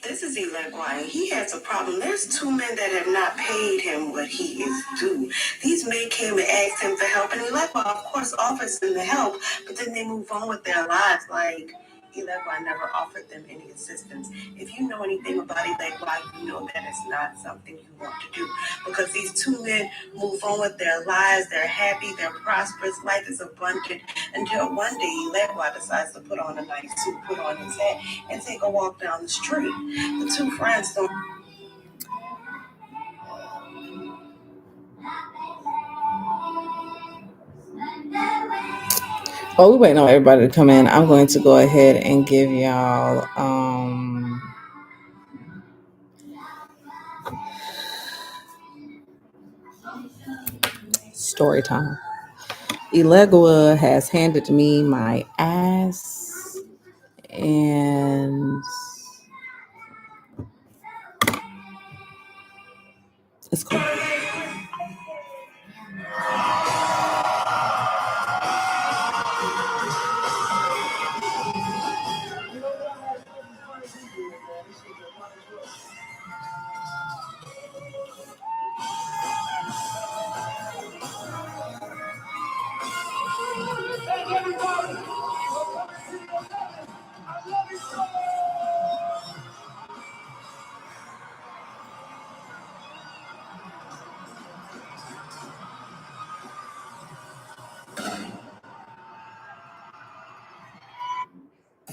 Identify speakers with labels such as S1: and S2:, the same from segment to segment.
S1: This is Elegwine. He has a problem. There's two men that have not paid him what he is due. These men came and asked him for help, and Elegwine, of course, offers them the help, but then they move on with their lives like Elegwine never offered them any assistance. If you know anything about Elegwine, you know that it's not something you want to do, because these two men move on with their lives. They're happy, they're prosperous, life is abundant, until one day Elegwine decides to put on a nice suit, put on his hat, and take a walk down the street. The two friends don't.
S2: Oh, we're waiting on everybody to come in. I'm going to go ahead and give y'all story time. Elegua has handed me my ass, and it's cool.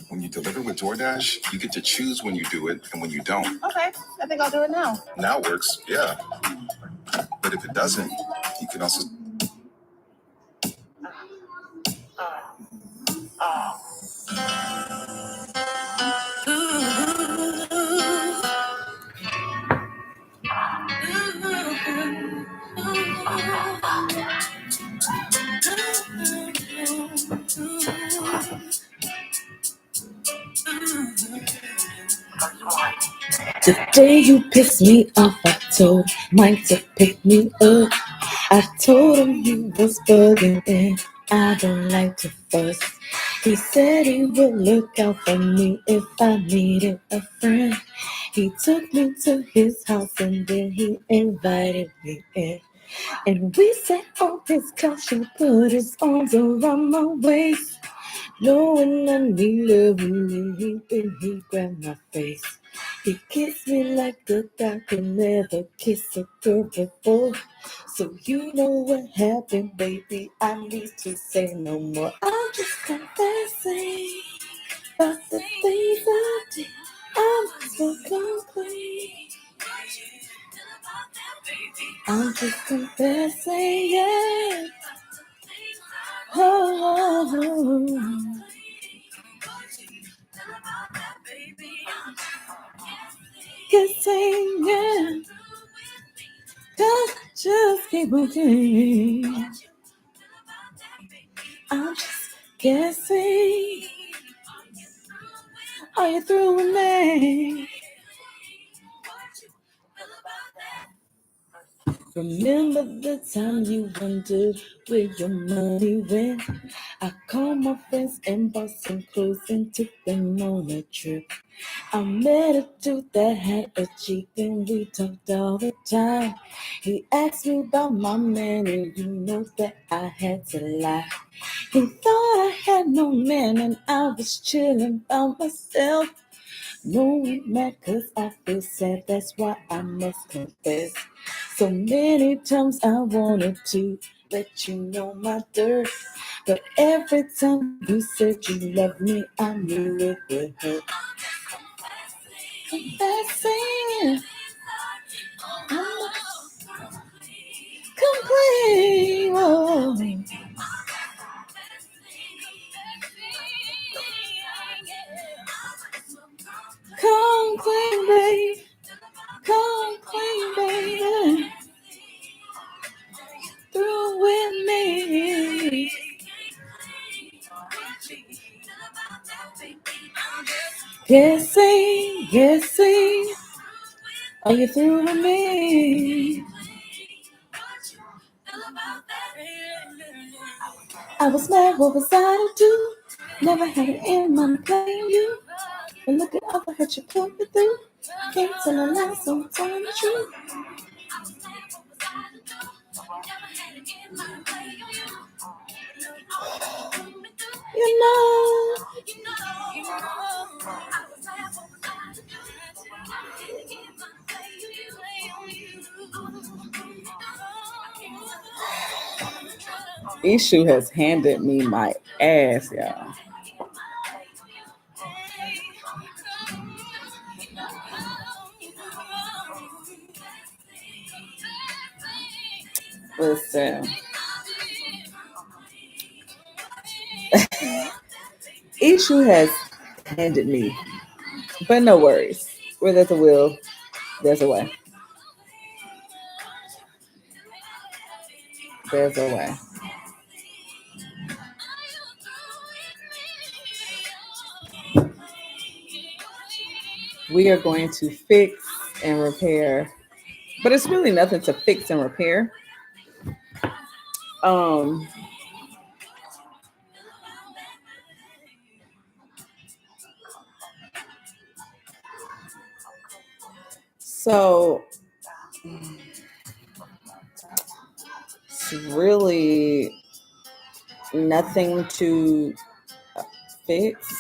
S3: When you deliver with DoorDash, you get to choose when you do it and when you don't.
S1: Okay, I think I'll do it now.
S3: Now it works, yeah. But if it doesn't, you can also...
S2: The day you pissed me off, I told Mike to pick me up. I told him you was bugging and I don't like to fuss. He said he would look out for me if I needed a friend. He took me to his house and then he invited me in. And we sat on his couch and put his arms around my waist. Knowing I need love when he grabbed my face. He kissed me like a guy could never kiss a girl before. So you know what happened, baby. I need to say no more. I'm just confessing about the things I did. I'm so complete. I'm just confessing, yeah. Oh. Guessing, yeah. Just keep on saying. I'm just guessing. Are you through with me? Remember the time you wondered where your money went? I called my friends and bought some clothes and took them on a trip. I met a dude that had a Jeep and we talked all the time. He asked me about my man and you know that I had to lie. He thought I had no man and I was chilling by myself. No, I'm mad cause I feel sad, that's why I must confess. So many times I wanted to let you know my dirt, but every time you said you loved me, I knew it would hurt. Confessing, I'm complaining, oh. Come clean, babe. Come clean, baby. Through with me. Guessing, guessing. Are you through with me? I was mad, what was I to do? Never had it in mind playing you. But look at all the hurt you put me through. Can't tell a lie, so I'm telling the truth. You know. Eshu has handed me my ass, y'all. Listen. Eshu has handed me, but no worries. Where there's a will, there's a way. There's a way. We are going to fix and repair, but it's really nothing to fix and repair. Um, so it's really nothing to fix.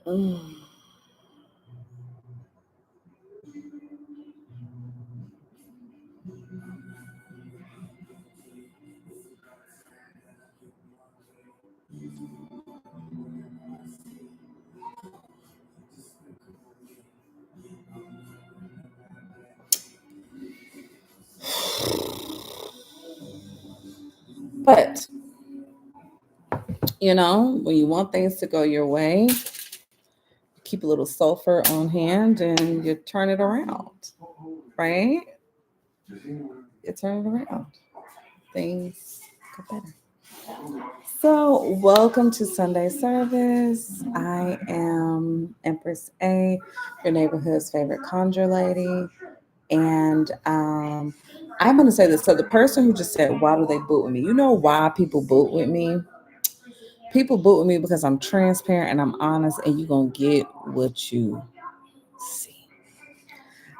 S2: Mm. But when you want things to go your way, keep a little sulfur on hand and you turn it around, right? You turn it around. Things go better. So, welcome to Sunday service. I am Empress A, your neighborhood's favorite conjure lady. And I'm gonna say this. So the person who just said, "Why do they boot with me?" You know why people boot with me? People boot with me because I'm transparent and I'm honest, and you're gonna get what you see.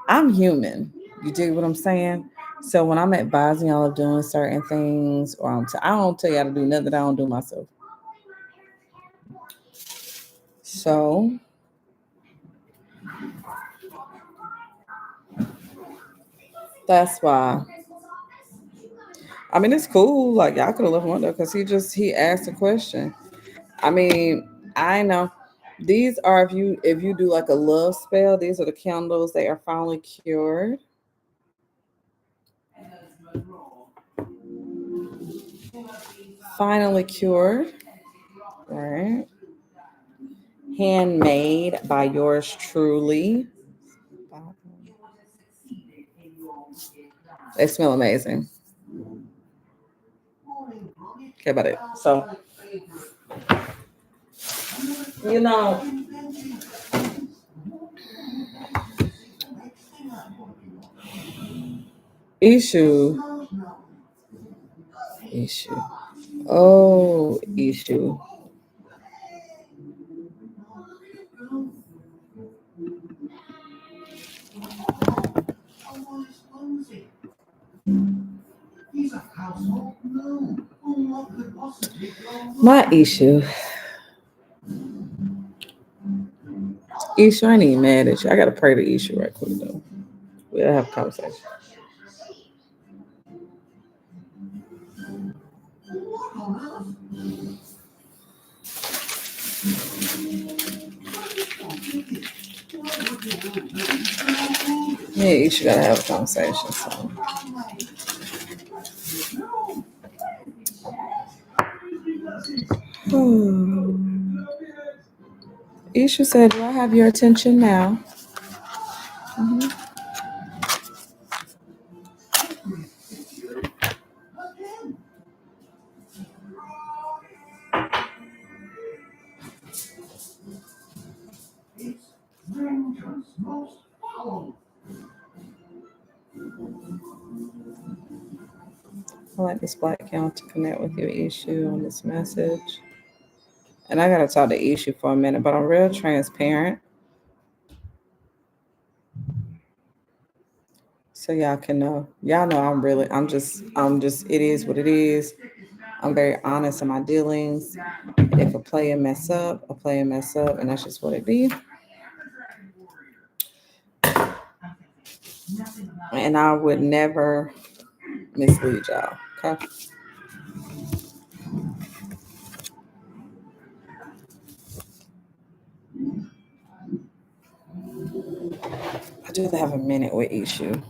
S2: I'm human. You dig what I'm saying? So when I'm advising y'all of doing certain things, or I don't tell y'all to do nothing that I don't do myself. So that's why. I mean, it's cool. Like y'all could have left one though, because he asked a question. I mean, I know these are if you do like a love spell. These are the candles. They are finally cured. Finally cured. All right. Handmade by yours truly. They smell amazing. Okay, about it. So you know, issue, issue. Oh, issue. My issue. Issue, I ain't even mad at you. I gotta pray to issue right quick though. We'll have a conversation. Yeah, issue gotta have a conversation. So. Isha said, "Do I have your attention now?" Mhm. I like this black count to connect with your issue on this message. And I gotta talk to issue for a minute, but I'm real transparent. So y'all can know. Y'all know I'm just it is what it is. I'm very honest in my dealings. If a player mess up, a player mess up, and that's just what it be. And I would never mislead y'all. Okay. I just have a minute with issue.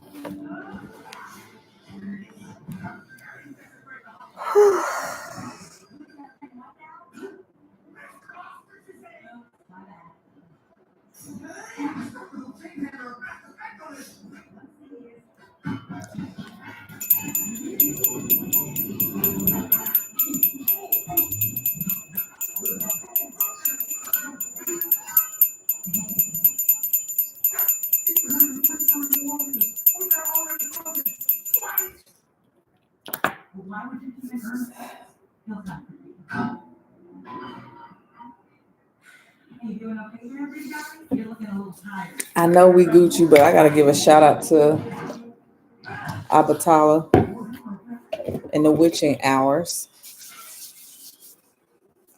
S2: I know we Gucci, but I gotta give a shout out to Abatala in the witching hours.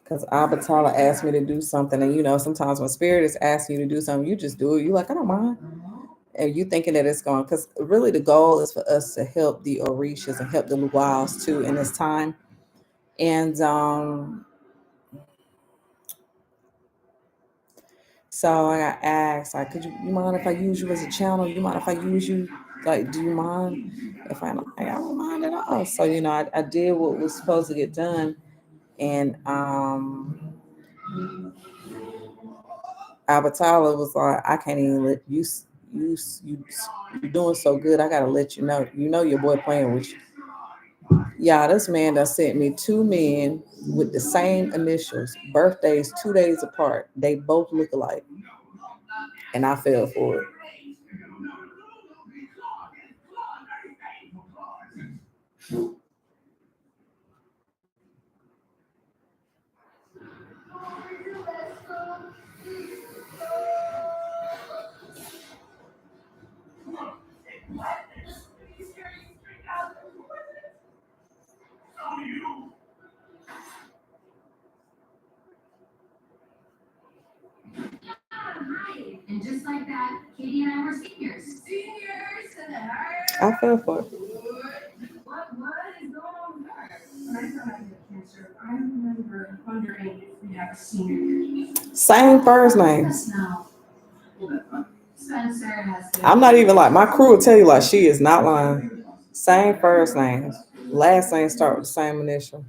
S2: Because Abatala asked me to do something, and sometimes when spirit is asking you to do something, you just do it. You like, I don't mind, and you thinking that it's going. Because really, the goal is for us to help the Orishas and help the Luau's too in this time. And so I got asked, like, you mind if I use you as a channel? You mind if I use you? Like, do you mind if I don't mind at all. So I did what was supposed to get done, and Abatala was like, I can't even let you're doing so good. I gotta let you know. You know your boy playing with you. Yeah, this man that sent me two men with the same initials, birthdays 2 days apart. They both look alike, and I fell for it. I fell for it. Same first names. I'm not even like my crew will tell you like she is not lying. Same first names. Last name start with the same initial.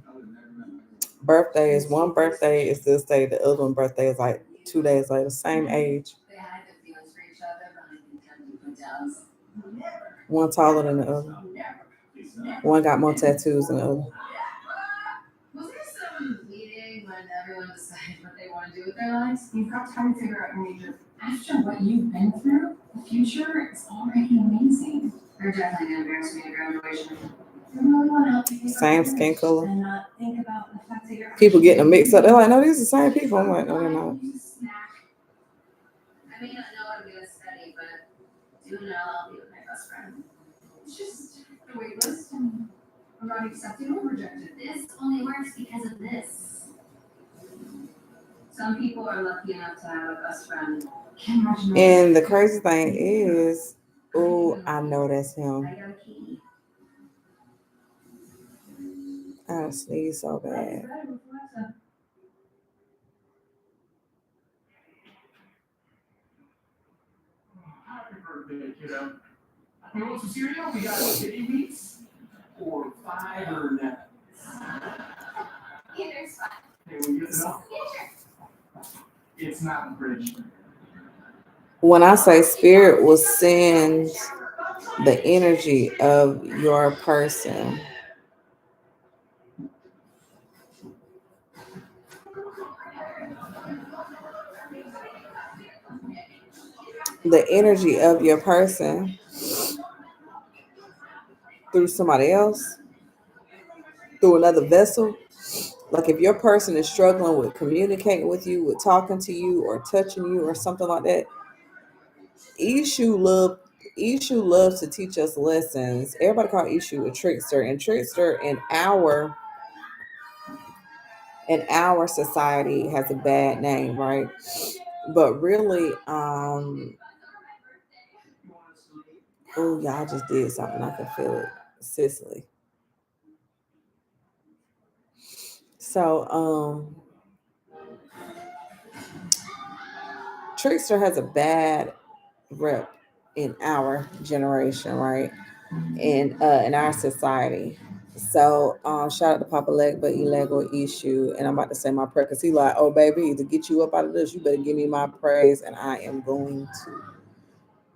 S2: Birthdays. One birthday is this day. The other one birthday is like 2 days later. Same age. One taller than the other. One got more tattoos than the other.
S1: Was there some meeting when everyone decides what they want to do with their lives? You've got time to figure out your major. After what you've been through, the future is already amazing. They're definitely going to embarrass me at graduation. I really want to help you
S2: Same skin color.
S1: and not think about the fact that you're
S2: People getting them mixed up. They're like, no, these are the same people. I'm like, no, they're not.
S1: I may not know what I'm going to study, but do know I'll be with my best friend. It's just the wait list, and I'm not accepted or rejected. This only works because of this. Some people are lucky enough to have a best friend.
S2: And the crazy thing is, oh, I know that's him.
S1: I got a key.
S2: I sneeze so bad.
S1: Happy birthday, kiddo. You want some cereal? We got kitty wheats or fiber nuts. Either's fine. Hey, will you get it up? Yeah, sure. It's not in the fridge.
S2: When I say spirit will send the energy of your person, the energy of your person through somebody else, through another vessel. Like if your person is struggling with communicating with you, with talking to you or touching you or something like that, Eshu loves to teach us lessons. Everybody call Eshu a trickster, and trickster in our society has a bad name, right? But really, oh y'all just did something. I can feel it. Sicily. So trickster has a bad rep in our generation, right? In our society. So shout out to Papa Leg, but illegal issue. And I'm about to say my prayer because he like, oh baby, to get you up out of this, you better give me my praise, and I am going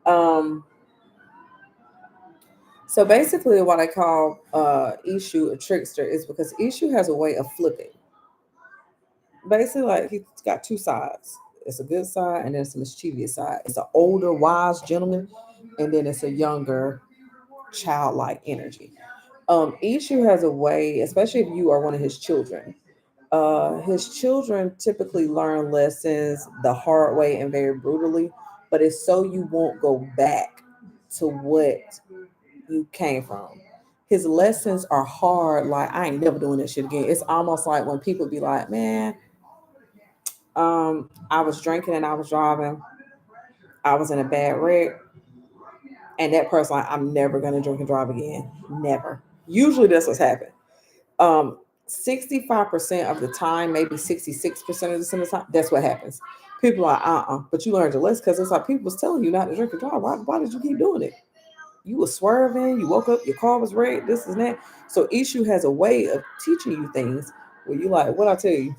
S2: to. So basically, what I call Eshu a trickster is because Eshu has a way of flipping. Basically, like he's got two sides. It's a good side and then it's a mischievous side. It's an older, wise gentleman, and then it's a younger, childlike energy. Eshu has a way, especially if you are one of his children. His children typically learn lessons the hard way and very brutally, but it's so you won't go back to what you came from. His lessons are hard, like I ain't never doing that shit again. It's almost like when people be like, man, I was drinking and I was driving, I was in a bad wreck, and that person like, I'm never gonna drink and drive again. Never. Usually that's what's happened. 65% of the time, maybe 66% of the time, that's what happens. People are but you learned your lesson because it's like people was telling you not to drink and drive. Why did you keep doing it? You were swerving, you woke up, your car was red, this and that. So Ishu has a way of teaching you things where you like, what I tell you.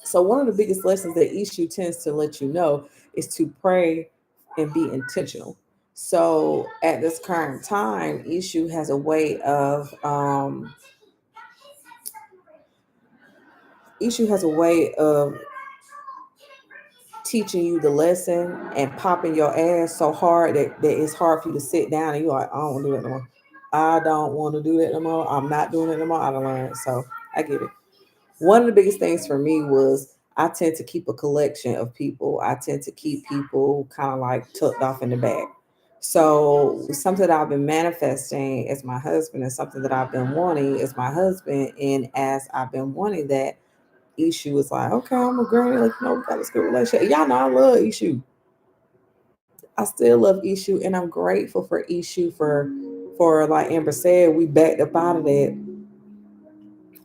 S2: So one of the biggest lessons that Ishu tends to let you know is to pray and be intentional. So at this current time, Ishu has a way of Ishu has a way of teaching you the lesson and popping your ass so hard that it's hard for you to sit down and you're like, I don't want to do that no more. I don't want to do that no more. I'm not doing it no more. I don't learn. So I get it. One of the biggest things for me was I tend to keep a collection of people. I tend to keep people kind of like tucked off in the back. So something that I've been manifesting as my husband and something that I've been wanting is my husband. And as I've been wanting that, Ishu was like, okay, I'm a granny. Like, we got this good relationship. Y'all know I love Ishu. I still love Eshu, and I'm grateful for Eshu for like Amber said, we backed up out of that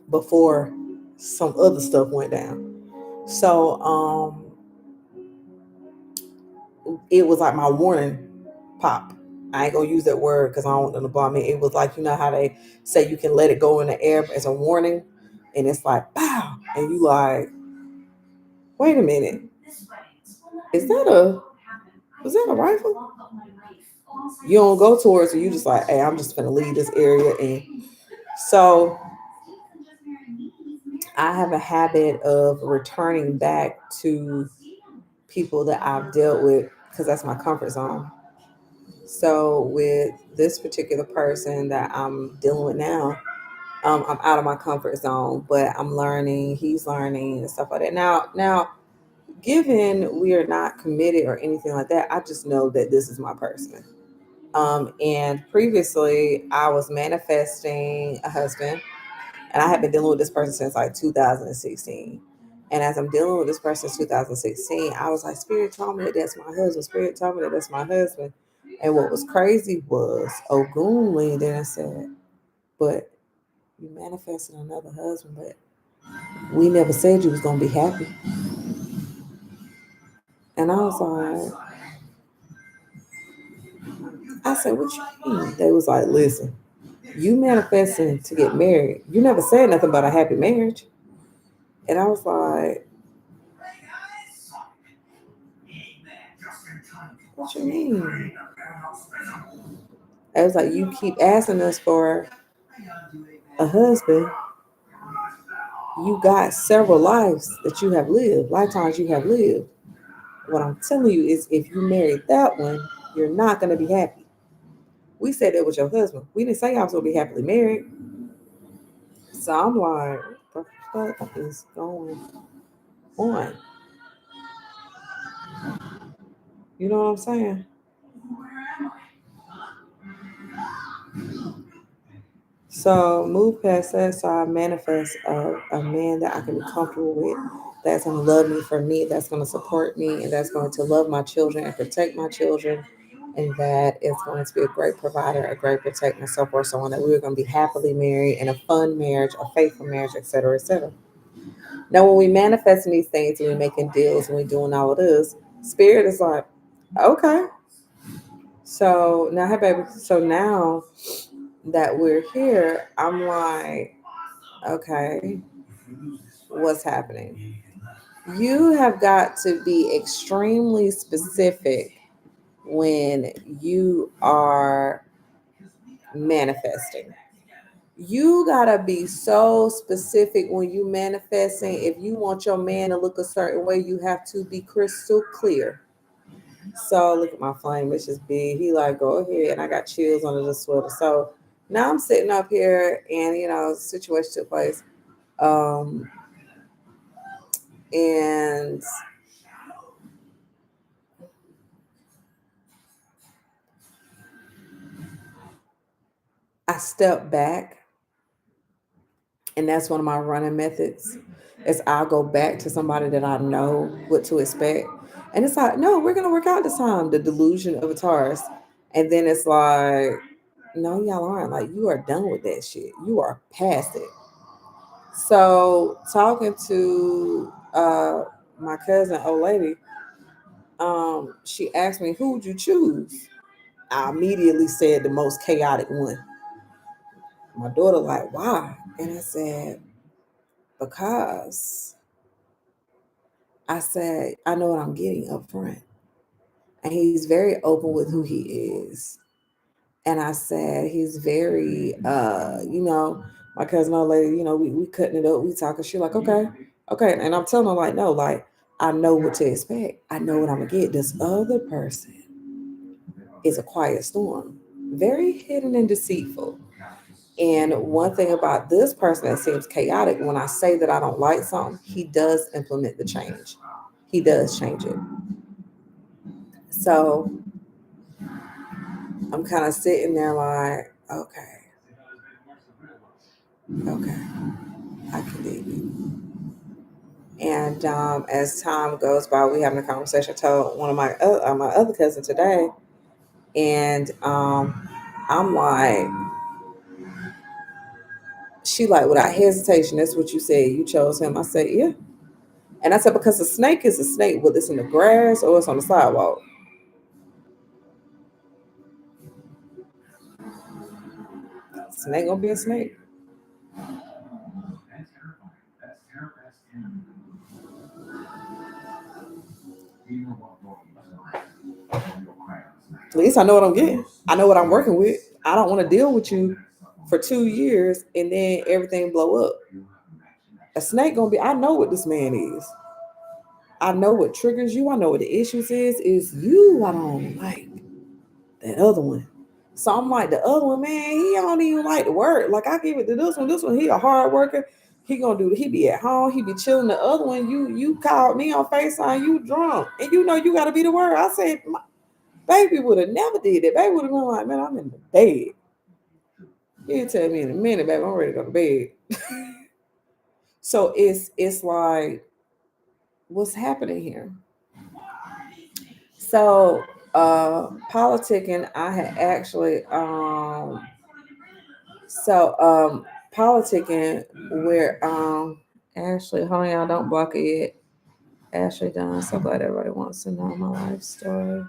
S2: before some other stuff went down. So it was like my warning pop. I ain't gonna use that word because I don't want them to bomb me. It was like, you know how they say you can let it go in the air as a warning, and it's like pow, and you like, wait a minute, is that a was that a rifle? You don't go towards it. You just like, hey, I'm just gonna leave this area, and so I have a habit of returning back to people that I've dealt with because that's my comfort zone. So with this particular person that I'm dealing with now, I'm out of my comfort zone, but I'm learning, he's learning and stuff like that. Now, given we are not committed or anything like that, I just know that this is my person. And previously I was manifesting a husband, and I had been dealing with this person since like 2016. And as I'm dealing with this person since 2016, I was like, Spirit told me that that's my husband. Spirit told me that that's my husband. And what was crazy was Ogun leaned in and said, but you manifested another husband, but we never said you was gonna be happy. And I was like, I said, what you mean? They was like, listen, you manifesting to get married. You never said nothing about a happy marriage. And I was like, what you mean? I was like, you keep asking us for a husband. You got several lives that you have lived, lifetimes you have lived. What I'm telling you is if you married that one, you're not going to be happy. We said it was your husband. We didn't say I was going to be happily married. So I'm like, what the fuck is going on? You know what I'm saying? So move past that. So I manifest a man that I can be comfortable with, that's going to love me for me, that's going to support me, and that's going to love my children and protect my children, and that is going to be a great provider, a great protector, and so forth, so on. That we're going to be happily married in a fun marriage, a faithful marriage, etc., etc. Now, when we manifesting these things and we're making deals and we're doing all of this, spirit is like, okay. So now, hey, baby. So now that we're here, I'm like, okay, what's happening? You have got to be extremely specific when you are manifesting. You gotta be so specific when you manifesting. If you want your man to look a certain way, you have to be crystal clear. So look at my flame, it's just big. He like, go ahead, and I got chills under the sweater. So now I'm sitting up here, and situation took place. Um, and I stepped back, and that's one of my running methods. Is I'll go back to somebody that I know what to expect, and it's like, no, we're gonna work out this time. The delusion of a Taurus, and then it's like, no, y'all aren't. Like, you are done with that shit. You are past it. So talking to my cousin, old lady, she asked me, who would you choose? I immediately said the most chaotic one. My daughter like, why? And I said, because I said, I know what I'm getting up front. And he's very open with who he is. And I said, he's very, my cousin, old lady, we cutting it up, we talking. She like, okay, okay. And I'm telling her, like, no, like, I know what to expect. I know what I'm going to get. This other person is a quiet storm, very hidden and deceitful. And one thing about this person that seems chaotic, when I say that I don't like something, he does implement the change. He does change it. So I'm kind of sitting there like, okay, okay, I can dig it.
S4: And as time goes by, we having a conversation. I told one of my other cousin today, and I'm like, she like without hesitation. That's what you said. You chose him. I said, yeah. And I said because a snake is a snake, whether it's in the grass or it's on the sidewalk. Snake gonna be a snake. At least I know what I'm getting. I know what I'm working with. I don't want to deal with you for 2 years and then everything blow up. A snake gonna be. I know what this man is. I know what triggers you. I know what the issues is. Is you I don't like that other one. So I'm like the other one, man. He don't even like to work. Like I give it to this one. This one, he a hard worker. He gonna do. He be at home. He be chilling. The other one, you called me on FaceTime. You drunk, and you know you got to be the word. I said, my baby would have never did it. Baby would have been like, man, I'm in the bed. He'll tell me in a minute, baby, I'm ready to go to bed. So it's like, what's happening here? So politicking, I had actually politicking where Ashley, hold on, y'all, don't block it yet. Ashley Dunn, so glad everybody wants to know my life story.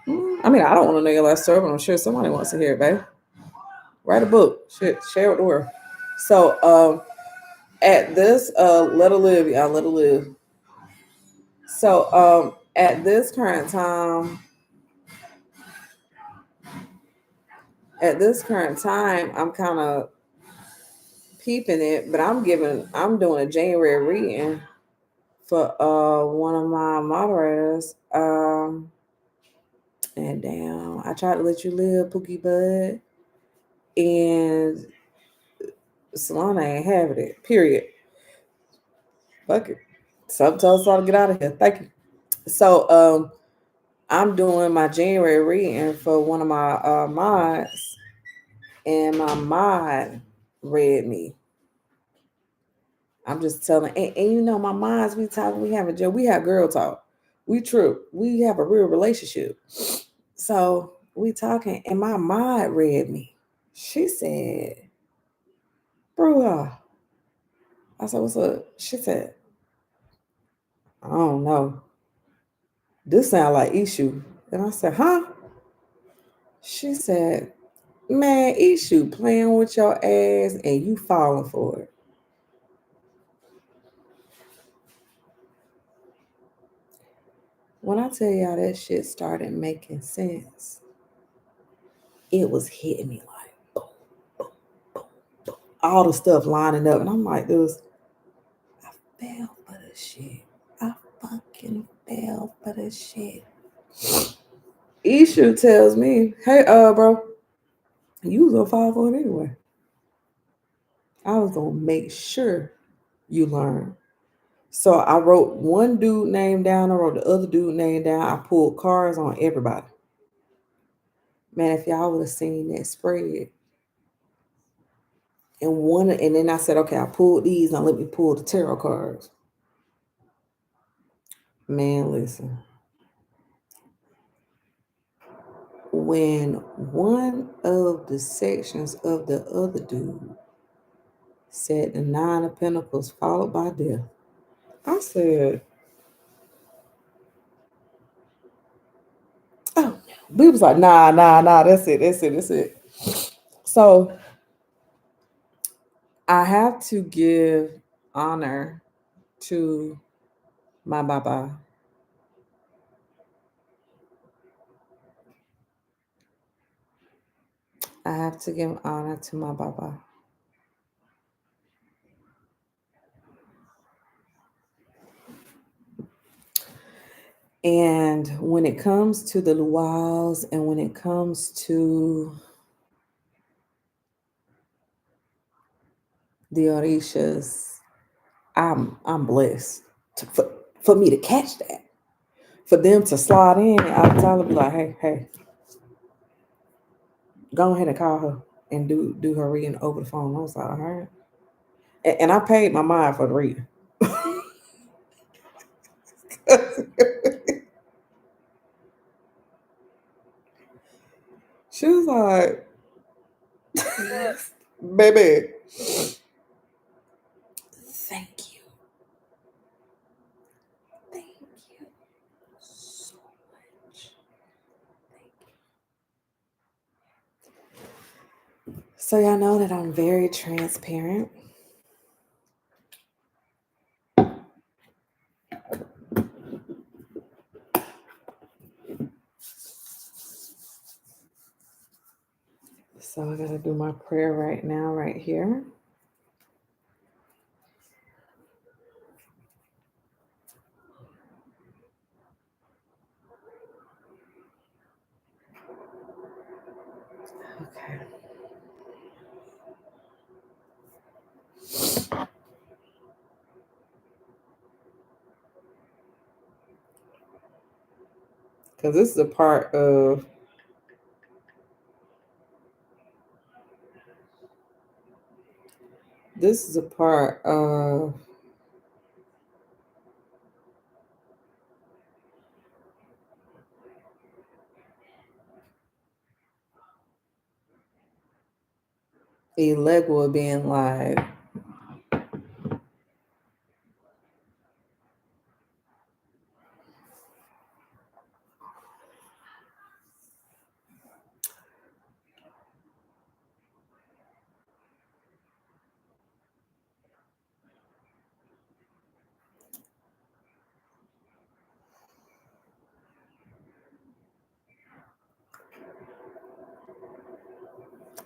S4: I mean, I don't want to know your life story, but I'm sure somebody wants to hear it, babe. Write a book. Shit, share it with the world. So at this let her live, y'all, let her live. So at this current time, I'm kind of peeping it, but I'm doing a January reading for one of my moderators. And damn, I tried to let you live, Pookie Bud, and Solana ain't having it. Period. Fuck it. Something tells us to get out of here. Thank you. So I'm doing my January reading for one of my mods, and my mod read me. I'm just telling, and you know, my mods, we talk, we have a joke, we have girl talk, we true, we have a real relationship. So we talking, and my mod read me. She said, "Bro," I said, "What's up?" She said, "I don't know. This sound like Eshu." And I said, "Huh?" She said, "Man, Eshu playing with your ass and you falling for it." When I tell y'all that shit started making sense, it was hitting me like boom, boom, boom, boom. All the stuff lining up. And I'm like, this, I fell for the shit. I fucking fell for the shit. Eshu tells me, hey, bro, you was gonna fall for it anyway. I was gonna make sure you learn. So I wrote one dude name down, I wrote the other dude name down. I pulled cards on everybody. Man, if y'all would have seen that spread. And then I said, okay, I pulled these. Now let me pull the tarot cards. Man, listen. When one of the sections of the other dude said the Nine of Pentacles followed by death, I said, oh, we was like, nah, that's it. So I have to give honor to my Baba. I have to give honor to my Baba. And when it comes to the luau's and when it comes to the orishas, I'm blessed for me to catch that. For them to slide in, I'll tell them like, hey, go ahead and call her and do her reading over the phone. I was like, all right. And I paid my mind for the reading. She was like, baby, thank you. Thank you so much. Thank you. So y'all know that I'm very transparent. So I gotta do my prayer right now, right here. Okay. Because this is a part of this is a part of Elegua being like,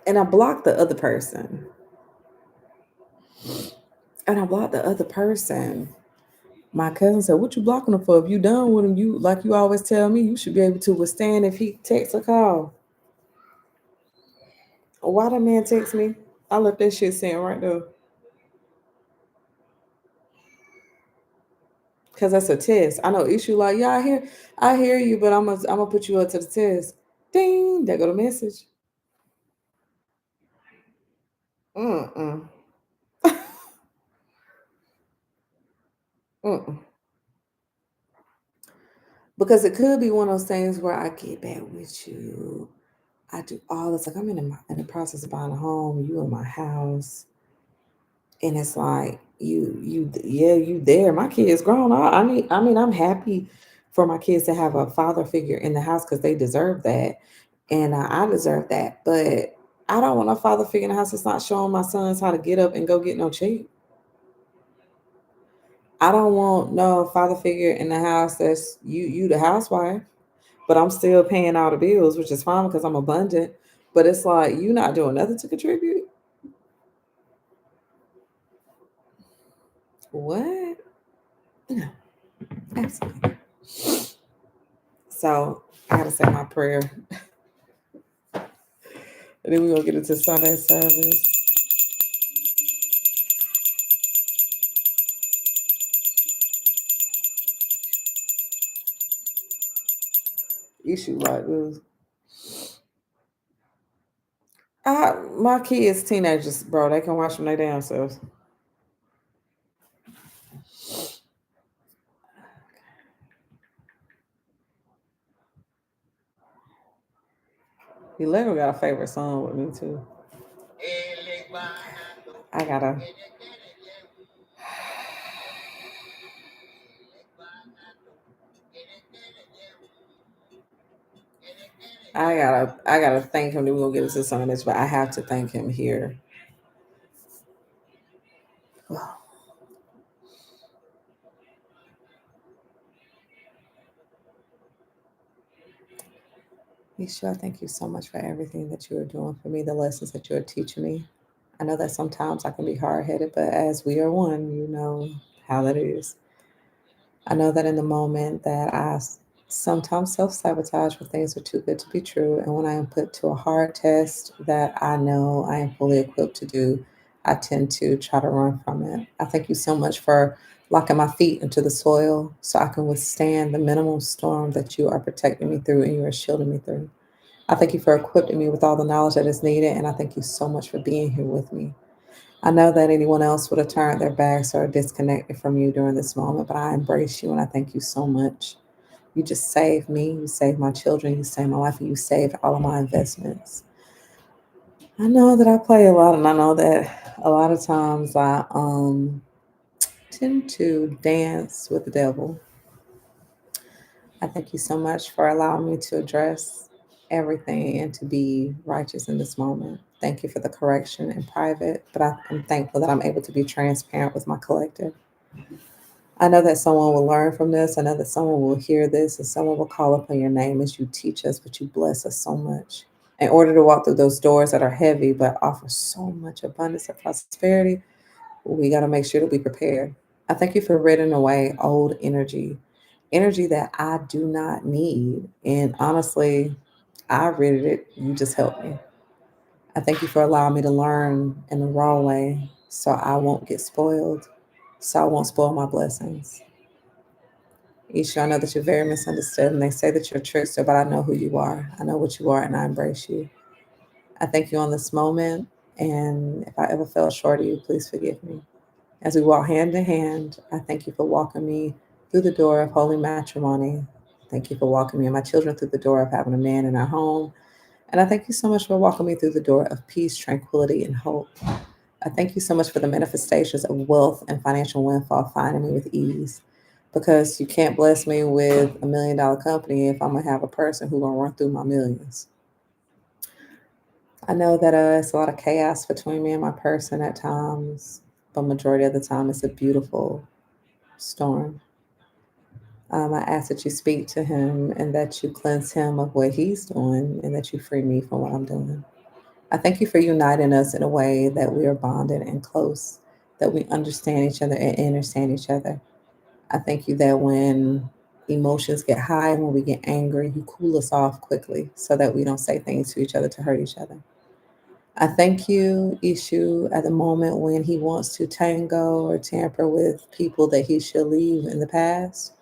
S4: and I blocked the other person. And I blocked the other person. My cousin said, "What you blocking him for? If you done with him, you like you always tell me, you should be able to withstand if he texts or call." Why that man text me? I left that shit sitting right there. Cause that's a test. I know issue like, yeah, I hear you, but I'm gonna put you up to the test. Ding, there go the message. Mm-mm. Mm-mm. Because it could be one of those things where I get back with you. I do all this. Like I'm in the process of buying a home. You in my house, and it's like you there. My kids grown. I mean I'm happy for my kids to have a father figure in the house because they deserve that, and I deserve that. But I don't want a father figure in the house that's not showing my sons how to get up and go get no check. I don't want no father figure in the house that's you the housewife, but I'm still paying all the bills, which is fine because I'm abundant. But it's like you not doing nothing to contribute. What? No, absolutely. So I gotta say my prayer, and then we're gonna get into Sunday service. Issue like this. My kids, teenagers, bro, they can watch them their damn selves. Lego got a favorite song with me too. I gotta, I gotta thank him. Then we're gonna get into some of this, but I have to thank him here. Isha, thank you so much for everything that you are doing for me, the lessons that you are teaching me. I know that sometimes I can be hard headed, but as we are one, you know how that is. I know that in the moment that sometimes self sabotage when things are too good to be true. And when I am put to a hard test that I know I am fully equipped to do, I tend to try to run from it. I thank you so much for locking my feet into the soil so I can withstand the minimal storm that you are protecting me through and you are shielding me through. I thank you for equipping me with all the knowledge that is needed. And I thank you so much for being here with me. I know that anyone else would have turned their backs or disconnected from you during this moment, but I embrace you and I thank you so much. You just saved me, you saved my children, you saved my life, and you saved all of my investments. I know that I play a lot, and I know that a lot of times I tend to dance with the devil. I thank you so much for allowing me to address everything and to be righteous in this moment. Thank you for the correction in private, but I'm thankful that I'm able to be transparent with my collective. I know that someone will learn from this. I know that someone will hear this and someone will call upon your name as you teach us, but you bless us so much. In order to walk through those doors that are heavy but offer so much abundance and prosperity, we got to make sure that we prepared. I thank you for ridding away old energy that I do not need. And honestly, I rid it. You just helped me. I thank you for allowing me to learn in the raw way so I won't get spoiled, so I won't spoil my blessings. Isha, I know that you're very misunderstood, and they say that you're a trickster, but I know who you are. I know what you are, and I embrace you. I thank you on this moment, and if I ever fell short of you, please forgive me. As we walk hand in hand, I thank you for walking me through the door of holy matrimony. Thank you for walking me and my children through the door of having a man in our home. And I thank you so much for walking me through the door of peace, tranquility, and hope. I thank you so much for the manifestations of wealth and financial windfall finding me with ease. Because you can't bless me with $1 million company if I'm gonna have a person who gonna run through my millions. I know that it's a lot of chaos between me and my person at times, but majority of the time it's a beautiful storm. I ask that you speak to him and that you cleanse him of what he's doing and that you free me from what I'm doing. I thank you for uniting us in a way that we are bonded and close, that we understand each other and understand each other. I thank you that when emotions get high, when we get angry, you cool us off quickly so that we don't say things to each other to hurt each other. I thank you, Eshu, at the moment when he wants to tango or tamper with people that he should leave in the past.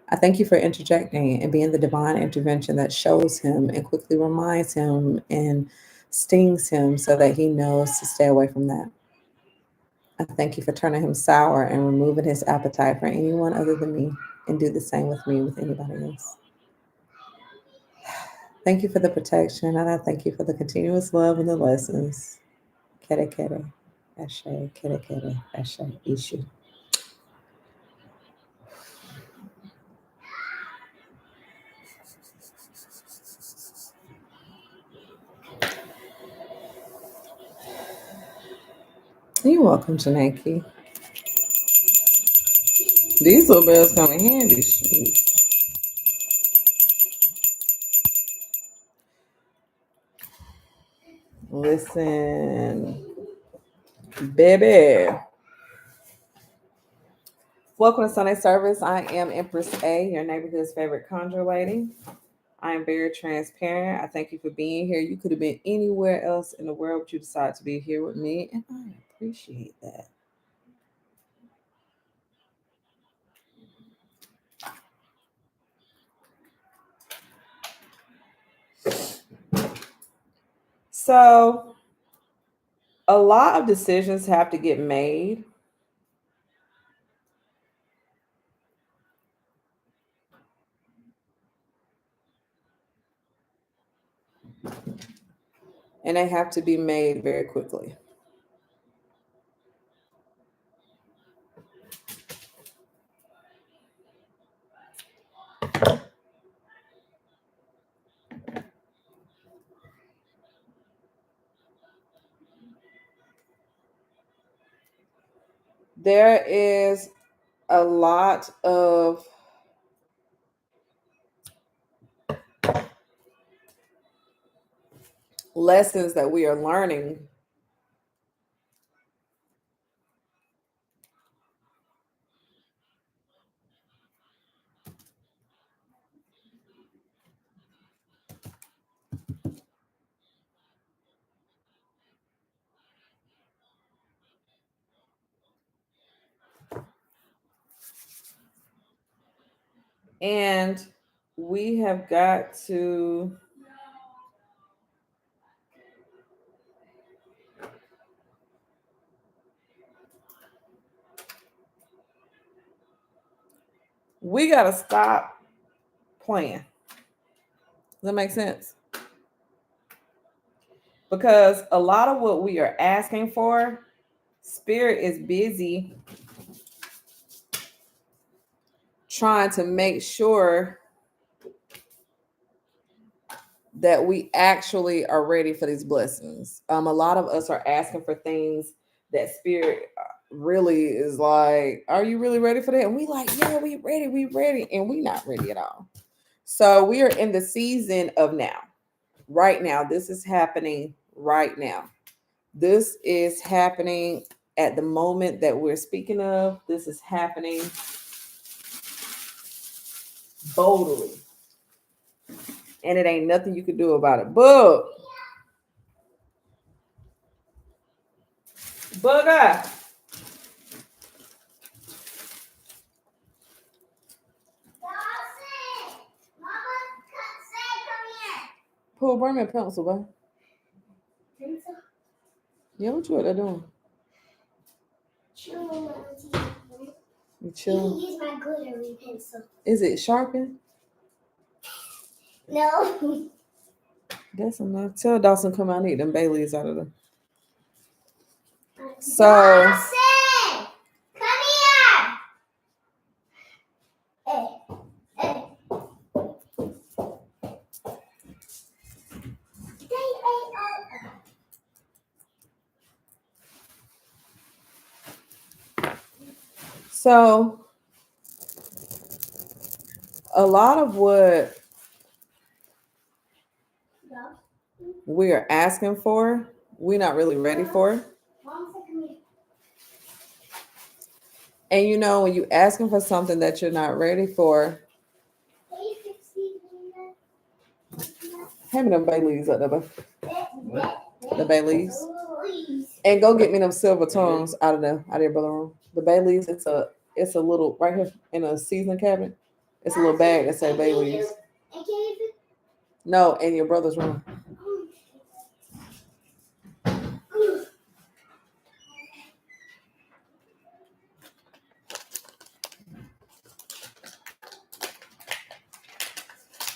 S4: I thank you for interjecting and being the divine intervention that shows him and quickly reminds him and stings him so that he knows to stay away from that. I thank you for turning him sour and removing his appetite for anyone other than me, and do the same with me with anybody else. Thank you for the protection, and I thank you for the continuous love and the lessons. Kere kere, ashe, kere kere, ashe, ishu. You're welcome, Janaki. These little bells come in handy. Shoot. Listen, baby. Welcome to Sunday service. I am Empress A, your neighborhood's favorite conjure lady. I am very transparent. I thank you for being here. You could have been anywhere else in the world, but you decided to be here with me, and I appreciate that. So, a lot of decisions have to get made. And they have to be made very quickly. There is a lot of lessons that we are learning. And we have got to We gotta stop playing. Does that make sense? Because a lot of what we are asking for, Spirit is busy trying to make sure that we actually are ready for these blessings. A lot of us are asking for things that Spirit really is like, are you really ready for that? And we like, yeah, we ready, and we not ready at all. So we are in the season of now. Right now, this is happening right now. This is happening at the moment that we're speaking of. This is happening boldly. And it ain't nothing you can do about it. Bugger. Paul, bring me a pencil, bud. Pencil? Yeah, what you out there doing? Chilling. You chilling? You can use my glittery pencil. Is it sharpened? No. That's enough. Tell Dawson come out and eat them Baileys out of them. So. Dawson! Come here! Hey. Hey. So, a lot of what we're asking for, we're not really ready for. And you know, when you're asking for something that you're not ready for, hand me them bay leaves up there, the bay leaves. And go get me them silver tongues out of your brother room. The bay leaves, it's a little right here in a seasoning cabinet. It's a little bag that say bay leaves. No, in your brother's room.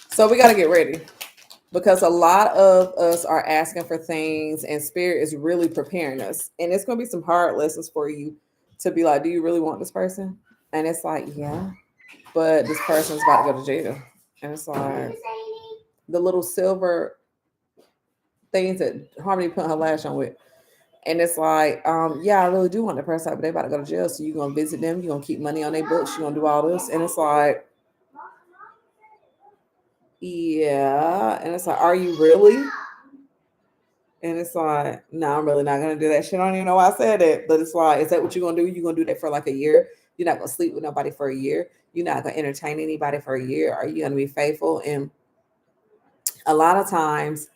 S4: So we got to get ready because a lot of us are asking for things and Spirit is really preparing us. And it's going to be some hard lessons for you to be like, do you really want this person? And it's like, yeah, but this person's about to go to jail. And it's like the little silver things that Harmony put her lash on with. And it's like, yeah, I really do want the person, but they about to go to jail. So you're going to visit them. You're going to keep money on their books. You're going to do all this. And it's like, yeah. And it's like, are you really? And it's like, no, I'm really not going to do that shit. I don't even know why I said it. But it's like, is that what you're going to do? You're going to do that for like a year? You're not going to sleep with nobody for a year? You're not going to entertain anybody for a year? Are you going to be faithful? And a lot of times,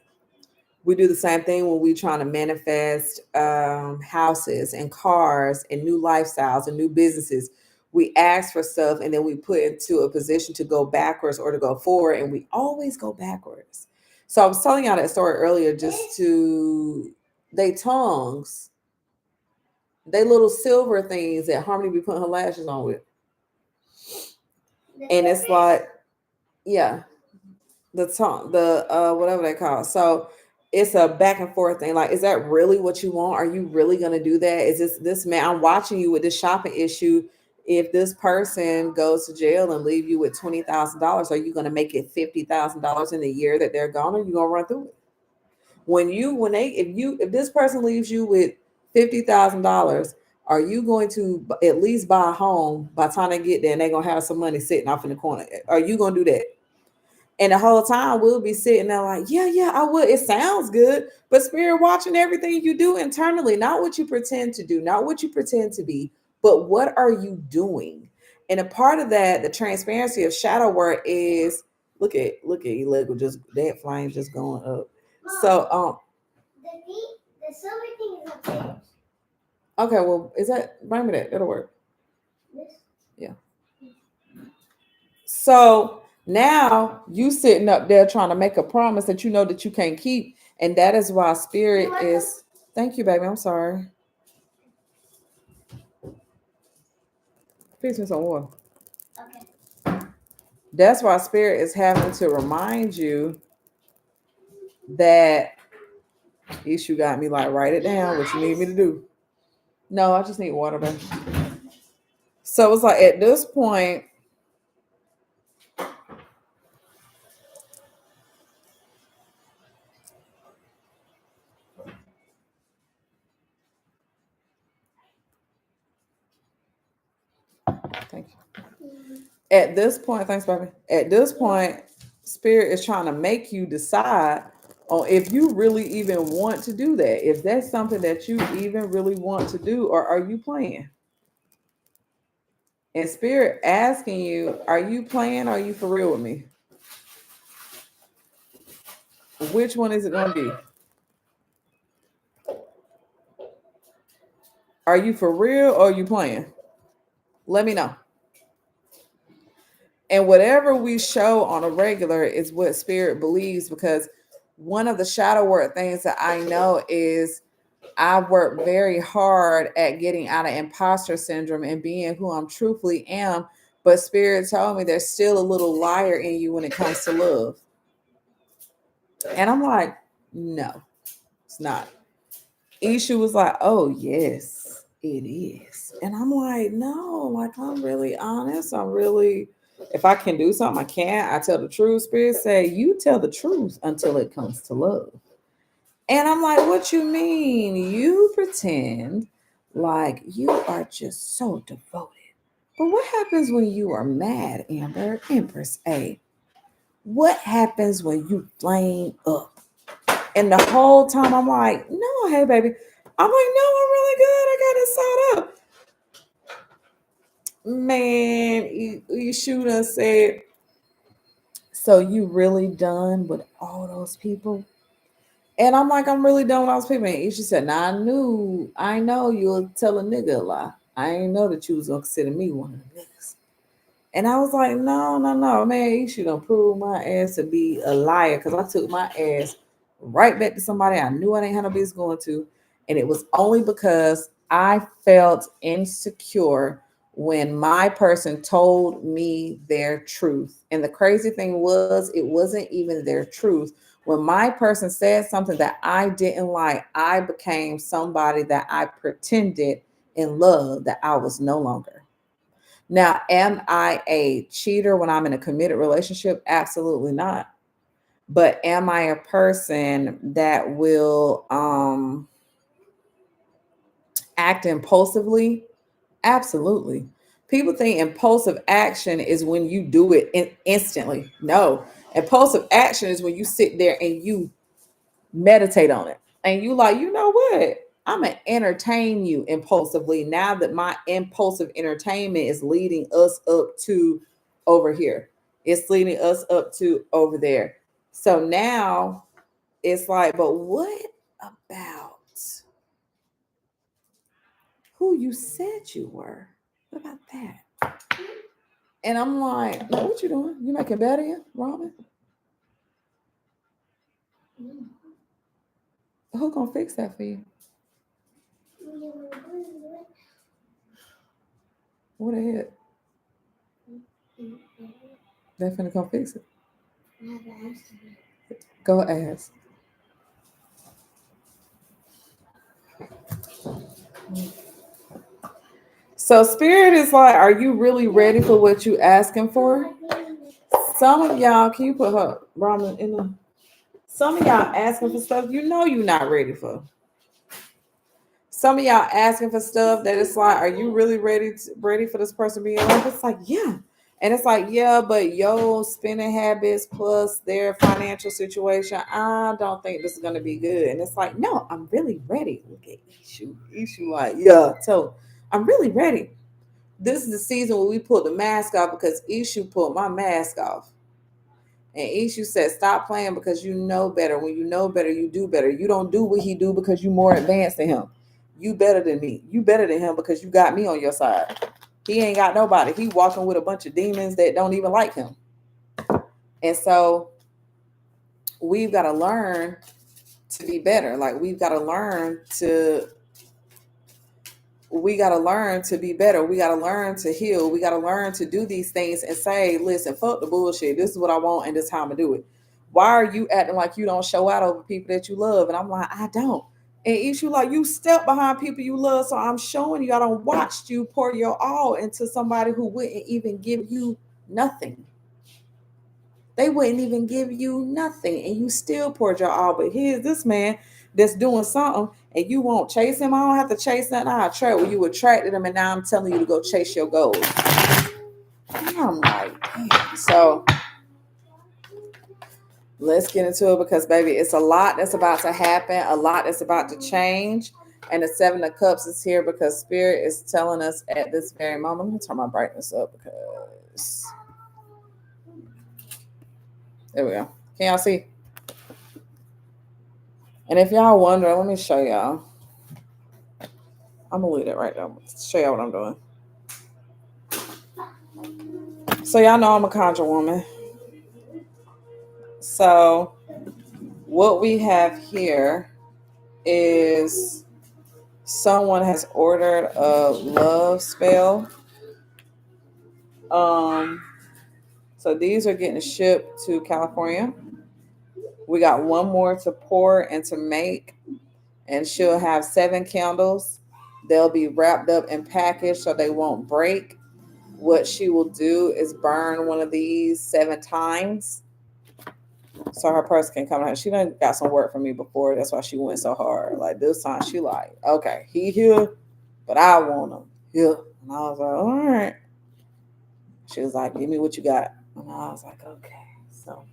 S4: we do the same thing when we're trying to manifest houses and cars and new lifestyles and new businesses. We ask for stuff and then we put into a position to go backwards or to go forward, and we always go backwards. So I was telling y'all that story earlier they tongues, they little silver things that Harmony be putting her lashes on with. And it's like, yeah, the tongue, whatever they call it. So it's a back and forth thing. Like, is that really what you want? Are you really going to do that? Is this man, I'm watching you with this shopping issue. If this person goes to jail and leave you with $20,000, are you going to make it $50,000 in the year that they're gone, or are you going to run through it? If this person leaves you with $50,000, are you going to at least buy a home by the time they get there and they're going to have some money sitting off in the corner? Are you going to do that? And the whole time we'll be sitting there like, yeah, I would. It sounds good. But Spirit watching everything you do internally, not what you pretend to do, not what you pretend to be, but what are you doing? And a part of that, the transparency of shadow work is look at your leg with just that flame just going up. Mom, so the silver thing is upstairs. Okay, well, bring me that. It'll work. This? Yeah. So now you sitting up there trying to make a promise that you know that you can't keep. And that is why Spirit is. Thank you, baby. I'm sorry. Fix me some water. Okay. That's why spirit is having to remind you that issue got me like, write it down, what you need me to do. No, I just need water, baby. So it's like at this point, thank you. At this point, thanks, baby. At this point, spirit is trying to make you decide on if you really even want to do that. If that's something that you even really want to do, or are you playing? And spirit asking you, are you playing or are you for real with me? Which one is it going to be? Are you for real or are you playing? Let me know. And whatever we show on a regular is what spirit believes, because one of the shadow work things that I know is I work very hard at getting out of imposter syndrome and being who I'm truthfully am. But spirit told me there's still a little liar in you when it comes to love. And I'm like, no, it's not. Eshu was like, oh, yes, it is. And I'm like, no, like, I'm really honest. I'm really, if I can do something, I can. I tell the truth. Spirit say, you tell the truth until it comes to love. And I'm like, what you mean? You pretend like you are just so devoted. But what happens when you are mad, Amber? Empress A. What happens when you flame up? And the whole time I'm like, no, hey, baby. I'm like, no, I'm really good. I got it sewed up. Man, you shoot us said, so you really done with all those people? And I'm like, I'm really done with all those people. And she said, nah, I know you'll tell a nigga a lie. I ain't know that you was gonna consider me one of the niggas. And I was like, no, no, no, man, you should have proved my ass to be a liar, because I took my ass right back to somebody I knew I didn't have no business going to. And it was only because I felt insecure when my person told me their truth. And the crazy thing was, it wasn't even their truth. When my person said something that I didn't like, I became somebody that I pretended in love that I was no longer. Now, am I a cheater when I'm in a committed relationship? Absolutely not. But am I a person that will act impulsively? Absolutely. People think impulsive action is when you do it instantly. No, impulsive action is when you sit there and you meditate on it. And you like, you know what? I'm going to entertain you impulsively now that my impulsive entertainment is leading us up to over here. It's leading us up to over there. So now it's like, but what about who you said you were? What about that? And I'm like, no, what you doing? You making better yet, Robin? Who gonna fix that for you? What the heck? They finna come fix it. Go ask. So spirit is like, are you really ready for what you asking for? Some of y'all, can you put her ramen in the? Some of y'all asking for stuff you know you're not ready for. Some of y'all asking for stuff that it's like, are you really ready for this person being in love? It's like, yeah. And it's like, yeah, but your spending habits plus their financial situation, I don't think this is gonna be good. And it's like, no, I'm really ready. Look at Ishu. Ishu like, yeah, so I'm really ready. This is the season where we pull the mask off, because Ishu pulled my mask off. And Ishu said, stop playing because you know better. When you know better, you do better. You don't do what he do because you more advanced than him. You better than me. You better than him because you got me on your side. He ain't got nobody. He walking with a bunch of demons that don't even like him. And so we've got to learn to be better. Like we've got to learn to we got to learn to be better. We got to learn to heal. We got to learn to do these things and say, listen, fuck the bullshit. This is what I want and this is how I'm going to do it. Why are you acting like you don't show out over people that you love? And I'm like, I don't. And Eshu, like, you step behind people you love. So I'm showing you, I don't watch you pour your all into somebody who wouldn't even give you nothing. They wouldn't even give you nothing. And you still poured your all. But here's this man that's doing something and you won't chase him. I don't have to chase nothing. I attract well, you attracted him, and now I'm telling you to go chase your goals. And I'm like, damn. So let's get into it because, baby, it's a lot that's about to happen, a lot that's about to change. And the Seven of Cups is here because Spirit is telling us at this very moment. Let me turn my brightness up because there we go. Can y'all see? And if y'all wonder, let me show y'all. I'm gonna leave it right there. Show y'all what I'm doing. So y'all know I'm a conjure woman. So what we have here is someone has ordered a love spell. So these are getting shipped to California. We got one more to pour and to make, and she'll have 7 candles. They'll be wrapped up and packaged so they won't break. What she will do is burn one of these 7 times so her person can come out. She done got some work from me before. That's why she went so hard. Like this time she like, okay, he here, but I want him here. And I was like, all right. She was like, give me what you got. And I was like, okay. So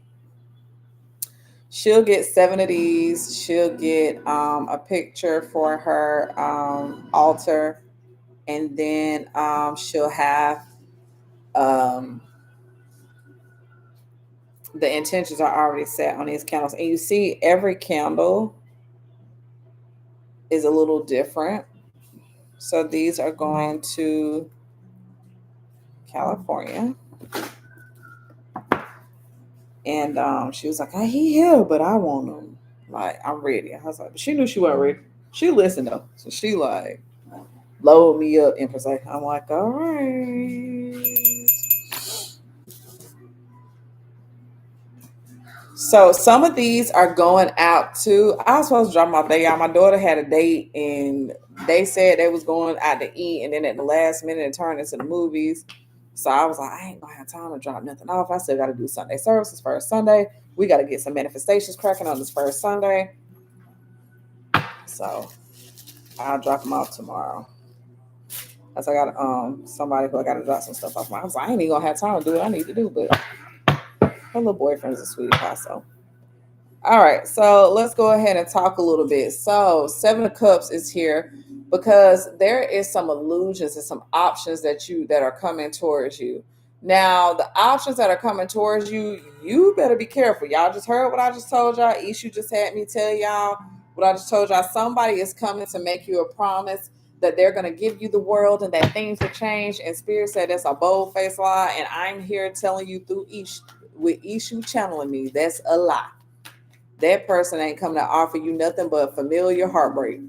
S4: she'll get 7 of these. She'll get a picture for her altar. And then she'll have the intentions are already set on these candles. And you see every candle is a little different. So these are going to California. And she was like, he here, but I want him. Like, I'm ready. I was like, but she knew she wasn't ready. She listened though. So she like load me up and was like, I'm like, all right. So some of these are going out to. I was supposed to drop my day out. My daughter had a date, and they said they was going out to eat, and then at the last minute it turned into the movies. So I was like, I ain't gonna have time to drop nothing off. I still got to do Sunday services first Sunday. We got to get some manifestations cracking on this first Sunday. So I'll drop them off tomorrow. As I got somebody who I got to drop some stuff off. I was like, I ain't even gonna have time to do what I need to do, but her little boyfriend's a sweetie pie, so. All right, so let's go ahead and talk a little bit. So 7 of Cups is here because there is some illusions and some options that are coming towards you. Now, the options that are coming towards you, you better be careful. Y'all just heard what I just told y'all. Eshu just had me tell y'all what I just told y'all. Somebody is coming to make you a promise that they're going to give you the world and that things will change. And Spirit said that's a bold-faced lie. And I'm here telling you through with Eshu channeling me, that's a lie. That person ain't coming to offer you nothing but familiar heartbreak.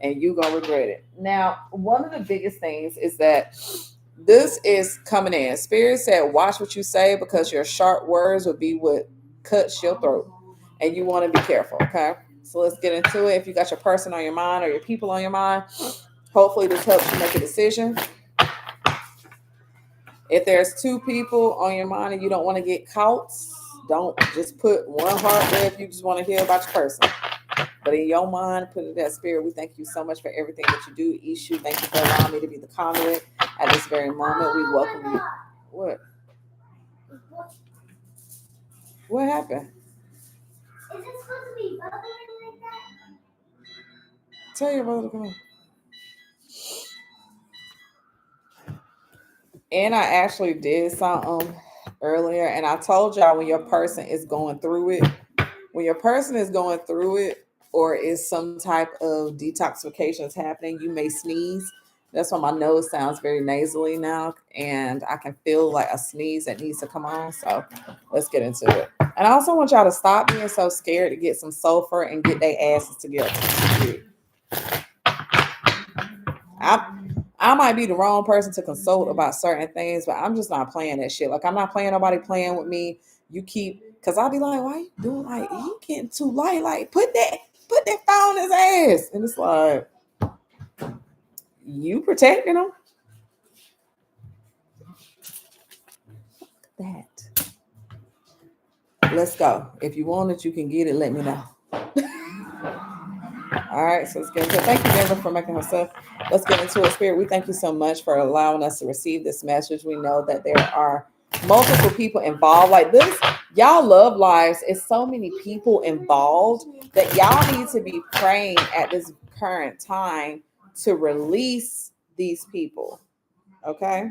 S4: And you're going to regret it. Now, one of the biggest things is that this is coming in. Spirit said, watch what you say because your sharp words will be what cuts your throat. And you want to be careful, okay? So let's get into it. If you got your person on your mind or your people on your mind, hopefully this helps you make a decision. If there's 2 people on your mind and you don't want to get caught, don't just put one heart there if you just want to hear about your person. But in your mind, put it that Spirit. We thank you so much for everything that you do. Eshu, thank you for allowing me to be the conduit at this very moment. We welcome you. What? What happened? Is it supposed to be bubbling like that? Tell your brother to come on. And I actually did something earlier, and I told y'all when your person is going through it, or is some type of detoxification is happening, you may sneeze. That's why my nose sounds very nasally now, and I can feel like a sneeze that needs to come on. So let's get into it. And I also want y'all to stop being so scared to get some sulfur and get their asses together. I I might be the wrong person to consult about certain things, but I'm just not playing that shit. Like I'm not playing nobody playing with me. You keep because I'll be like, why you doing like you getting too light? Like put that phone in his ass. And it's like you protecting him. That. Let's go. If you want it, you can get it. Let me know. All right, so let's get into it. Thank you, Denver, for making herself. Let's get into it, Spirit. We thank you so much for allowing us to receive this message. We know that there are multiple people involved. Like this, y'all love lives. It's so many people involved that y'all need to be praying at this current time to release these people. Okay?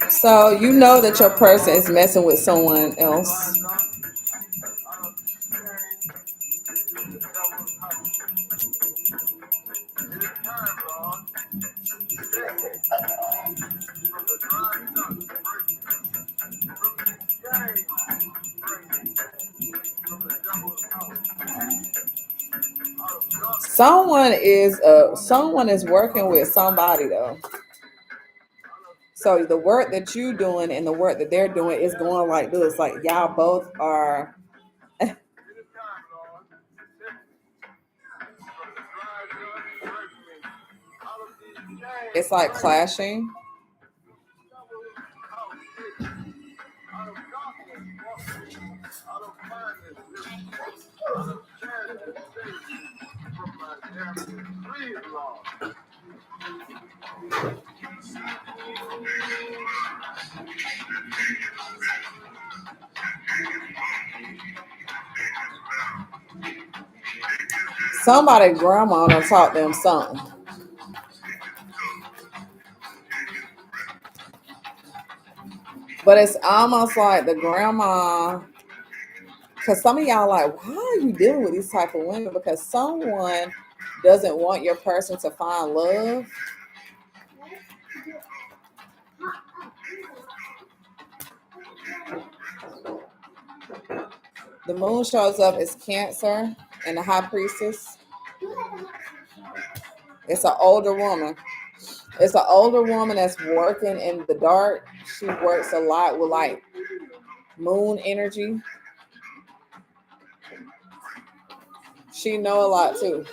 S4: So you know that your person is messing with someone else. Someone is working with somebody though. So the work that you doing and the work that they're doing is going like this. Like y'all both are. It's like clashing. Somebody grandma done taught them something. But it's almost like the grandma, because some of y'all like, why are you dealing with these type of women? Because someone doesn't want your person to find love. The moon shows up as Cancer and the High Priestess. It's an older woman. It's an older woman that's working in the dark. She works a lot with like moon energy. She know a lot too.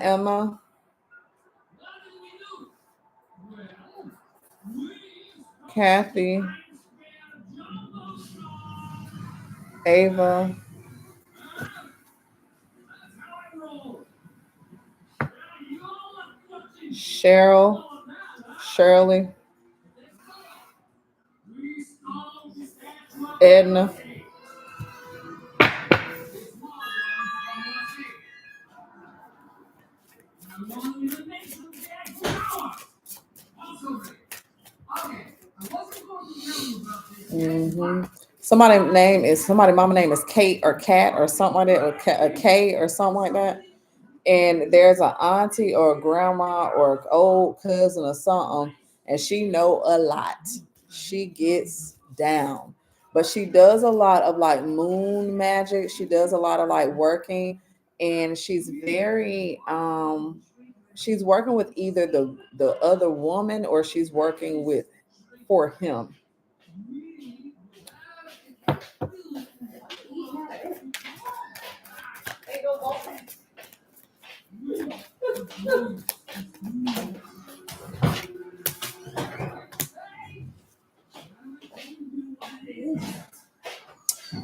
S4: Emma, Kathy, Ava, Shirley, Edna. Mm-hmm. Somebody mama name is Kate or Cat or something like that, or a K or something like that. And there's an auntie or a grandma or an old cousin or something, and she know a lot. She gets down, but she does a lot of like moon magic. She does a lot of like working, and she's very she's working with either the other woman or she's working with for him.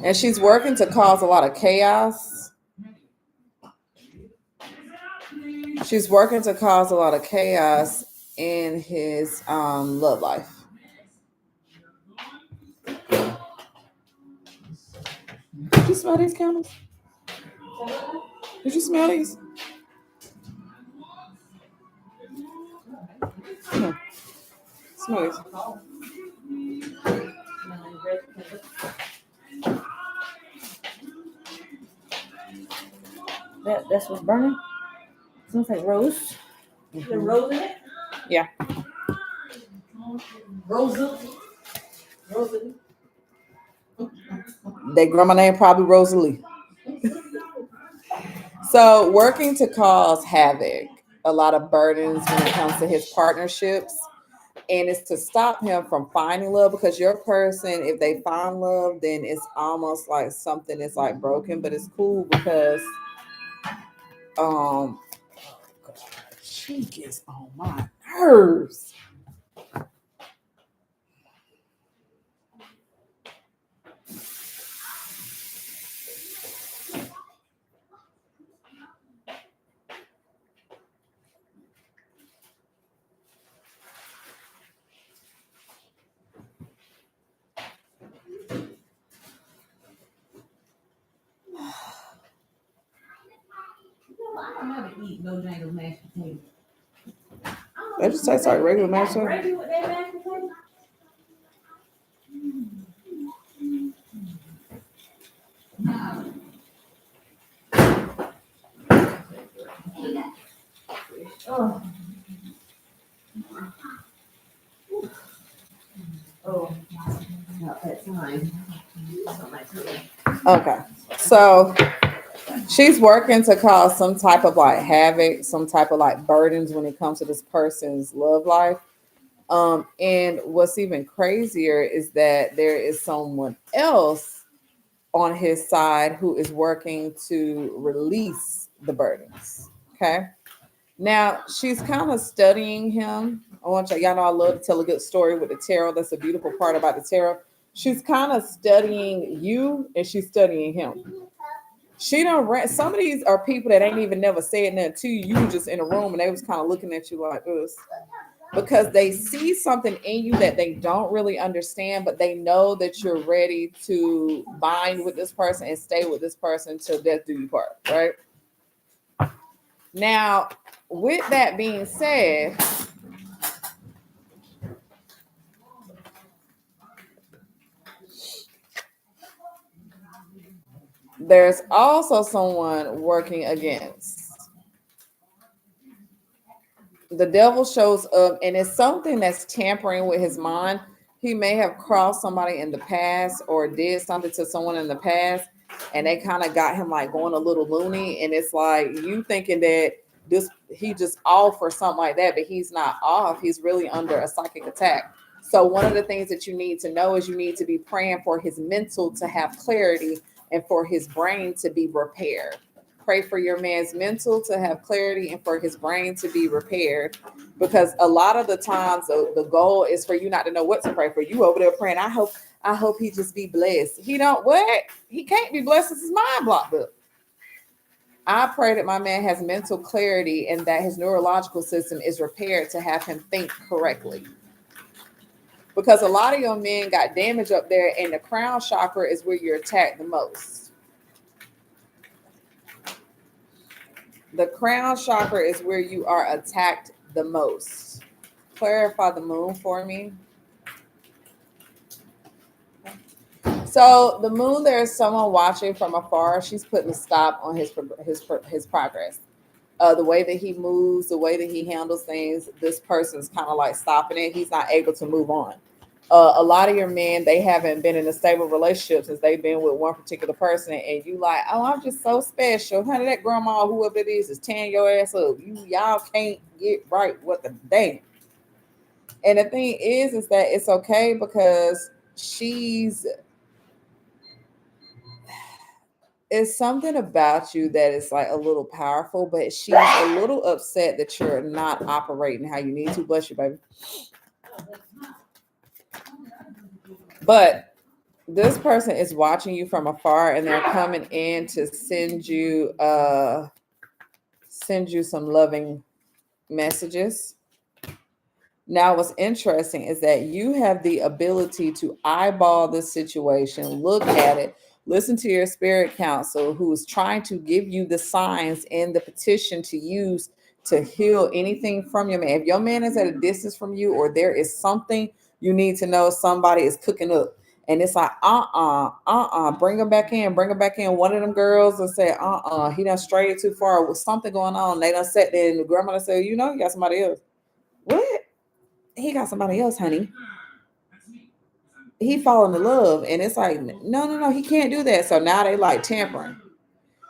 S4: And she's working to cause a lot of chaos. She's working to cause a lot of chaos in his love life. Did you smell these candles? Did you smell these? Smell these.
S2: That's what's burning. Smells like rose. Is there rose in it?
S4: Yeah.
S2: Rose.
S4: Their grandma name probably Rosalie. So working to cause havoc, a lot of burdens when it comes to his partnerships. And it's to stop him from finding love, because your person, if they find love, then it's almost like something that's like broken. But it's cool because God, she gets on my nerves.
S2: I don't ever eat no jangle mashed potatoes.
S4: That just tastes like regular mashed potatoes.
S2: Gravy with that mashed potato? Oh. Oh, not that time.
S4: Okay. So she's working to cause some type of like havoc, some type of like burdens when it comes to this person's love life. And what's even crazier is that there is someone else on his side who is working to release the burdens. Okay. Now she's kind of studying him. Y'all know I love to tell a good story with the tarot. That's a beautiful part about the tarot. She's kind of studying you and she's studying him. She don't rent. Some of these are people that ain't even never said nothing to you. You were just in a room and they was kind of looking at you like this because they see something in you that they don't really understand, but they know that you're ready to bind with this person and stay with this person till death do you part, right? Now, with that being said, there's also someone working against. The devil shows up and it's something that's tampering with his mind. He may have crossed somebody in the past or did something to someone in the past and they kind of got him like going a little loony, and it's like you thinking that he just off or something like that, but he's not off. He's really under a psychic attack. So one of the things that you need to know is you need to be praying for his mental to have clarity and for his brain to be repaired. Pray for your man's mental to have clarity and for his brain to be repaired, because a lot of the times the goal is for you not to know what to pray for. You over there praying, I hope he just be blessed. He don't what? He can't be blessed since his mind blocked up. I pray that my man has mental clarity and that his neurological system is repaired to have him think correctly. Because a lot of your men got damage up there, and the crown chakra is where you're attacked the most. The crown chakra is where you are attacked the most. Clarify the moon for me. So the moon, there is someone watching from afar. She's putting a stop on his progress. The way that he moves, the way that he handles things, this person's kind of like stopping it. He's not able to move on. A lot of your men, they haven't been in a stable relationship since they've been with one particular person, and you like, oh, I'm just so special, honey. That grandma, whoever it is tearing your ass up. Y'all can't get right. What the damn? And the thing is that it's okay because it's something about you that is like a little powerful, but she's a little upset that you're not operating how you need to. Bless you, baby. But this person is watching you from afar and they're coming in to send you some loving messages. Now, what's interesting is that you have the ability to eyeball this situation, look at it, Listen to your spirit counsel who is trying to give you the signs and the petition to use to heal anything from your man. If your man is at a distance from you, or there is something you need to know, somebody is cooking up. And it's like, bring him back in, bring him back in. One of them girls will say, he done strayed too far with something going on. They done sat there and the grandmother say, you know, you got somebody else. What? He got somebody else, honey. He falling in love. And it's like, no, he can't do that. So now they like tampering.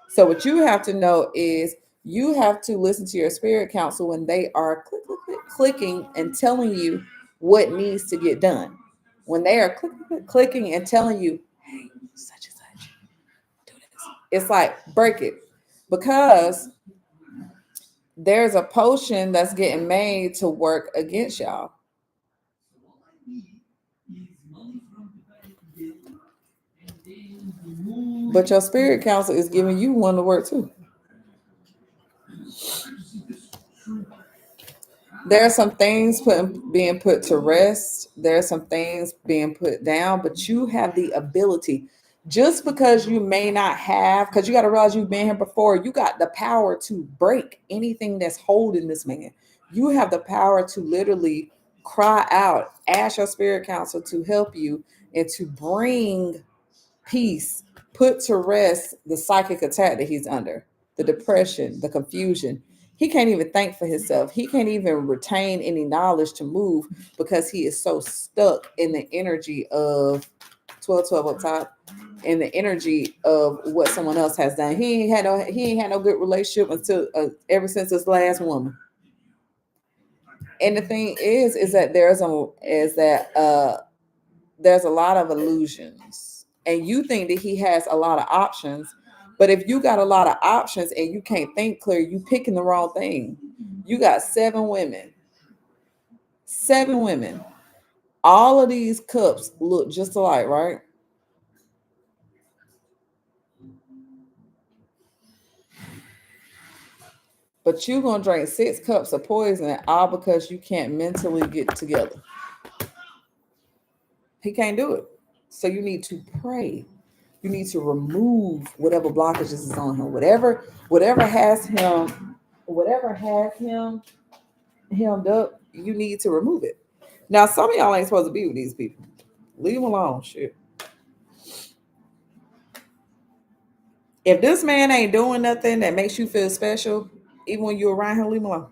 S4: So what you have to know is you have to listen to your spirit counsel when they are clicking and telling you what needs to get done. When they are clicking and telling you, hey, such and such, do this. It's like, break it. Because there's a potion that's getting made to work against y'all. But your spirit counsel is giving you one to work too. There are some things being put to rest. There are some things being put down, but you have the ability. Just because you may not have, because you got to realize you've been here before, you got the power to break anything that's holding this man. You have the power to literally cry out, ask your spirit counsel to help you and to bring peace, put to rest the psychic attack that he's under, the depression, the confusion. He can't even think for himself. He can't even retain any knowledge to move because he is so stuck in the energy of 1212 up top, in the energy of what someone else has done. He ain't had no good relationship until ever since his last woman. And the thing is that there's a lot of illusions, and you think that he has a lot of options. But if you got a lot of options and you can't think clear, you picking the wrong thing. You got 7 women. All of these cups look just alike, right? But you're going to drink 6 cups of poison all because you can't mentally get together. He can't do it. So you need to pray. You need to remove whatever blockages is on him. Whatever has him hemmed up, you need to remove it. Now, some of y'all ain't supposed to be with these people. Leave them alone. Shit. If this man ain't doing nothing that makes you feel special, even when you're around him, leave him alone.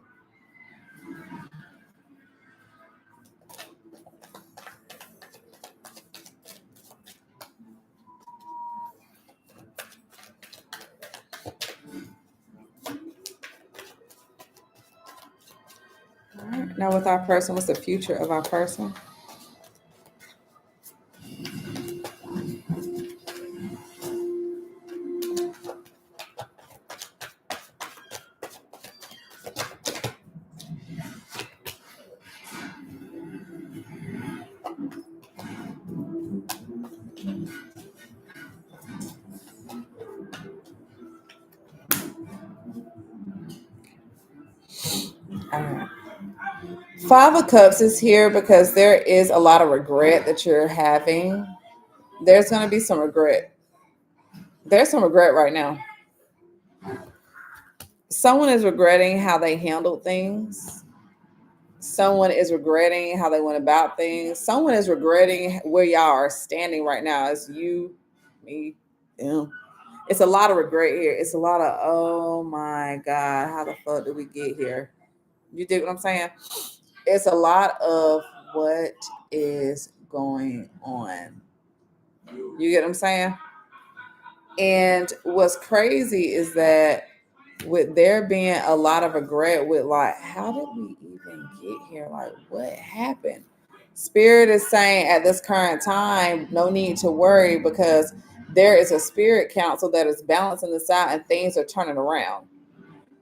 S4: All right. Now, with our person, what's the future of our person? All right. 5 of Cups is here because there is a lot of regret that you're having. There's going to be some regret. There's some regret right now. Someone is regretting how they handled things. Someone is regretting how they went about things. Someone is regretting where y'all are standing right now. It's you, me, them. It's a lot of regret here. It's a lot of, oh my God, how the fuck did we get here? You dig what I'm saying? It's a lot of what is going on. You get what I'm saying? And what's crazy is that with there being a lot of regret with like, how did we even get here? Like, what happened? Spirit is saying at this current time, no need to worry because there is a spirit council that is balancing this out and things are turning around.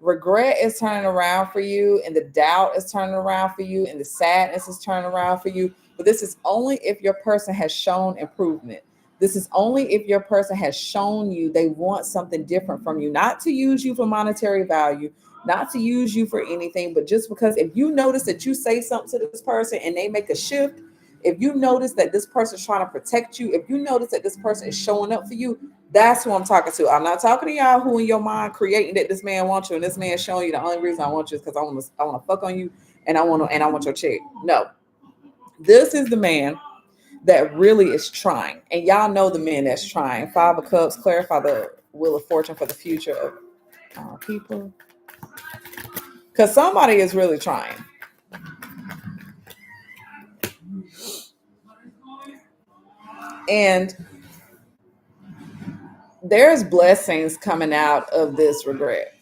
S4: Regret is turning around for you, and the doubt is turning around for you, and the sadness is turning around for you. But this is only if your person has shown improvement. This is only if your person has shown you they want something different from you, not to use you for monetary value, not to use you for anything, but just because if you notice that you say something to this person and they make a shift, if you notice that this person's trying to protect you, if you notice that this person is showing up for you, that's who I'm talking to. I'm not talking to y'all who in your mind creating that this man wants you and this man showing you the only reason I want you is because I want to fuck on you and I want your check. No, this is the man that really is trying, and y'all know the man that's trying. Five of Cups, clarify the wheel of fortune for the future of people, because somebody is really trying. And there's blessings coming out of this regret.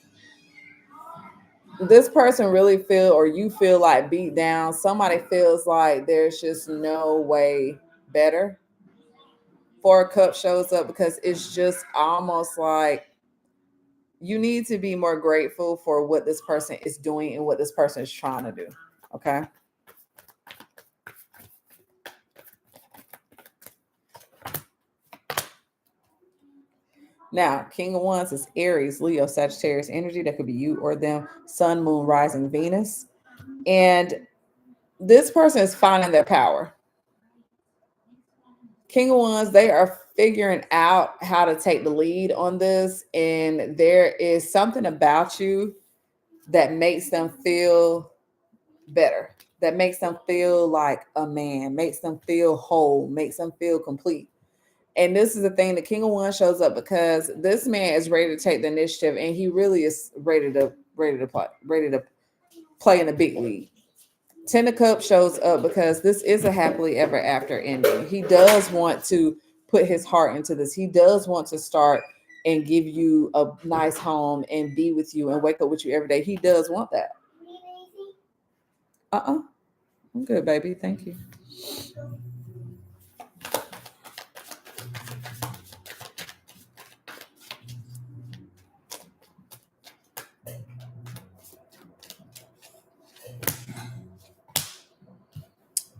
S4: This person really feel, or you feel like beat down. Somebody feels like there's just no way better. Four of Cups shows up because it's just almost like you need to be more grateful for what this person is doing and what this person is trying to do. Okay. Now, King of Wands is Aries, Leo, Sagittarius energy. That could be you or them. Sun, Moon, Rising, Venus. And this person is finding their power. King of Wands, they are figuring out how to take the lead on this. And there is something about you that makes them feel better, that makes them feel like a man, makes them feel whole, makes them feel complete. And this is the thing, the King of Wands shows up because this man is ready to take the initiative, and he really is ready to play in the big league. Ten of Cups shows up because this is a happily ever after ending. He does want to put his heart into this. He does want to start and give you a nice home and be with you and wake up with you every day. He does want that. I'm good, baby. Thank you.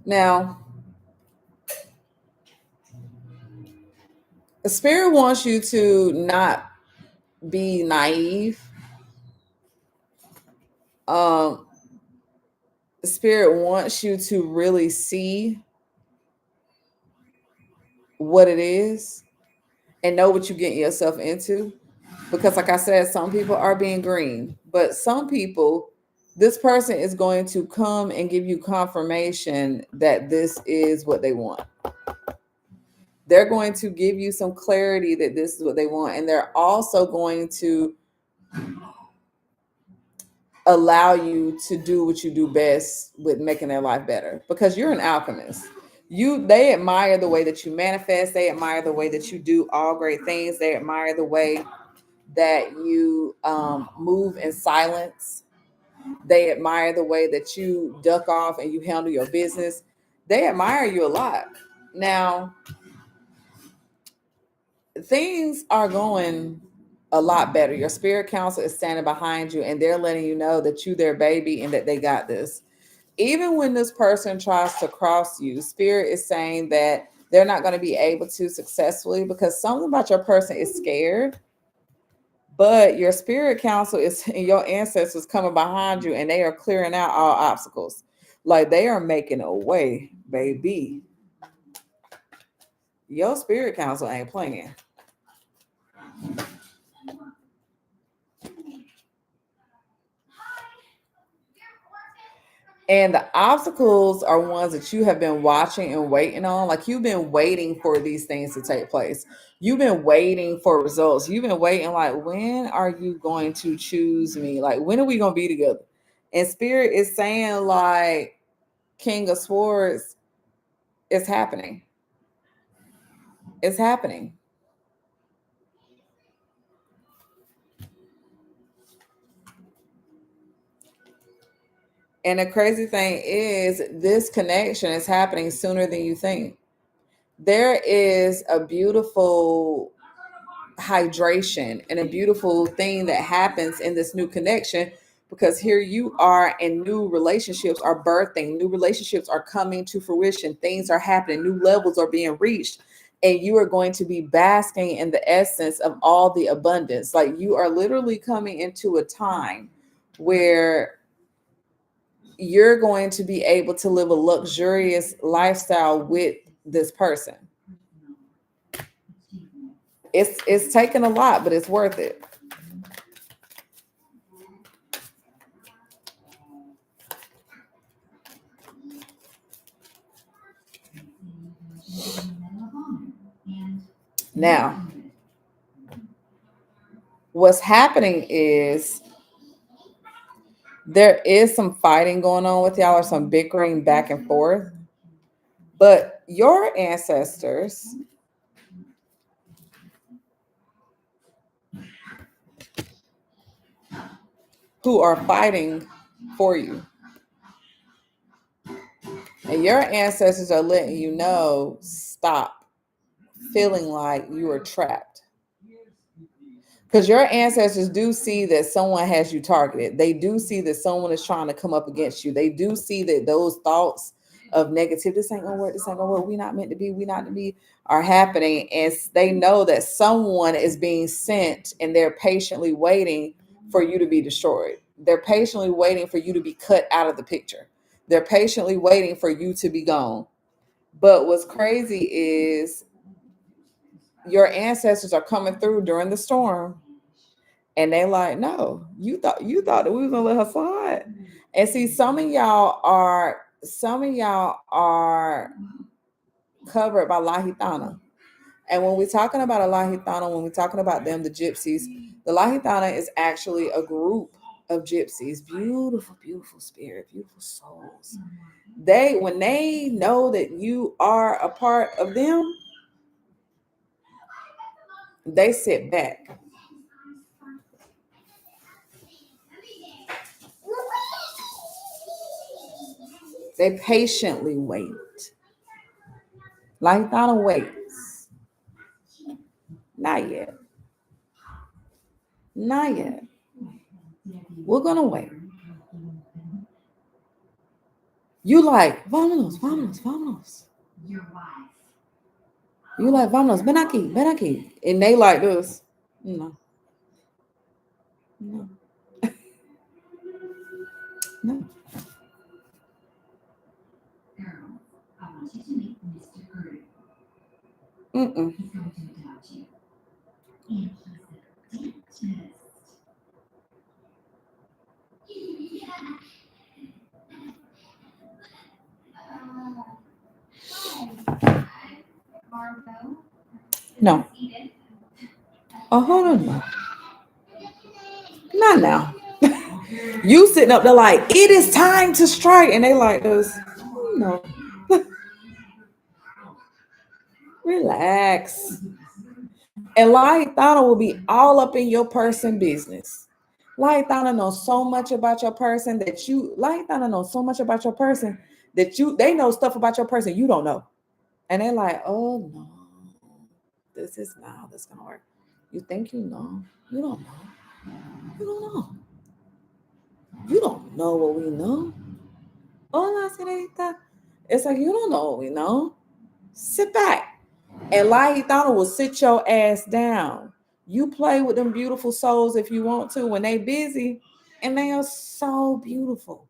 S4: Now, the spirit wants you to not be naive. The spirit wants you to really see what it is and know what you're getting yourself into. Because, like I said, some people are being green, but some people, this person is going to come and give you confirmation that this is what they want. They're going to give you some clarity that this is what they want. And they're also going to allow you to do what you do best with making their life better, because you're an alchemist. They admire the way that you manifest. They admire the way that you do all great things. They admire the way that you move in silence. They admire the way that you duck off and you handle your business. They admire you a lot. Now, things are going a lot better. Your spirit council is standing behind you, and they're letting you know that you their baby and that they got this. Even when this person tries to cross you, spirit is saying that they're not going to be able to successfully, because something about your person is scared. But your spirit council is, and your ancestors coming behind you, and they are clearing out all obstacles. Like they are making a way, baby. Your spirit council ain't playing. And the obstacles are ones that you have been watching and waiting on. Like you've been waiting for these things to take place. You've been waiting for results. You've been waiting like, when are you going to choose me? Like, when are we going to be together? And spirit is saying like, King of Swords, it's happening. It's happening. And the crazy thing is, this connection is happening sooner than you think. There is a beautiful hydration and a beautiful thing that happens in this new connection, because here you are, and new relationships are birthing, new relationships are coming to fruition, things are happening, new levels are being reached, and you are going to be basking in the essence of all the abundance. Like you are literally coming into a time where you're going to be able to live a luxurious lifestyle with this person. It's taken a lot, but it's worth it. Now, what's happening is there is some fighting going on with y'all, or some bickering back and forth. But your ancestors who are fighting for you, and your ancestors are letting you know, stop feeling like you are trapped. Because your ancestors do see that someone has you targeted. They do see that someone is trying to come up against you. They do see that those thoughts of negative, this ain't gonna work, this ain't gonna work, we not meant to be, we not to be, are happening. And they know that someone is being sent, and they're patiently waiting for you to be destroyed. They're patiently waiting for you to be cut out of the picture. They're patiently waiting for you to be gone. But what's crazy is your ancestors are coming through during the storm, and they like, no, you thought that we was gonna let her slide. And see, some of y'all are covered by Lahitana. And when we're talking about a Lahitana, when we're talking about them, the gypsies, the Lahitana is actually a group of gypsies, beautiful, beautiful spirit, beautiful souls. When they know that you are a part of them, they sit back. They patiently wait. Lahitana waits. Not yet. Not yet. We're gonna wait. You like, vámonos, vámonos, vámonos. You like, vámonos, ven aquí, ven aquí. And they like this. No. No. No. Mm-mm. No. Oh, hold on now. Not now. You sitting up there like, it is time to strike. And they like this. No. Relax. And Laithana will be all up in your person business. Laithana knows so much about your person that Laithana knows so much about your person that they know stuff about your person you don't know. And they're like, oh no, this gonna work. You think you know? You don't know. You don't know. You don't know what we know. Hola, señorita. It's like, you don't know what we know. Sit back. And Lahitana will sit your ass down. You play with them beautiful souls if you want to when they busy, and they are so beautiful.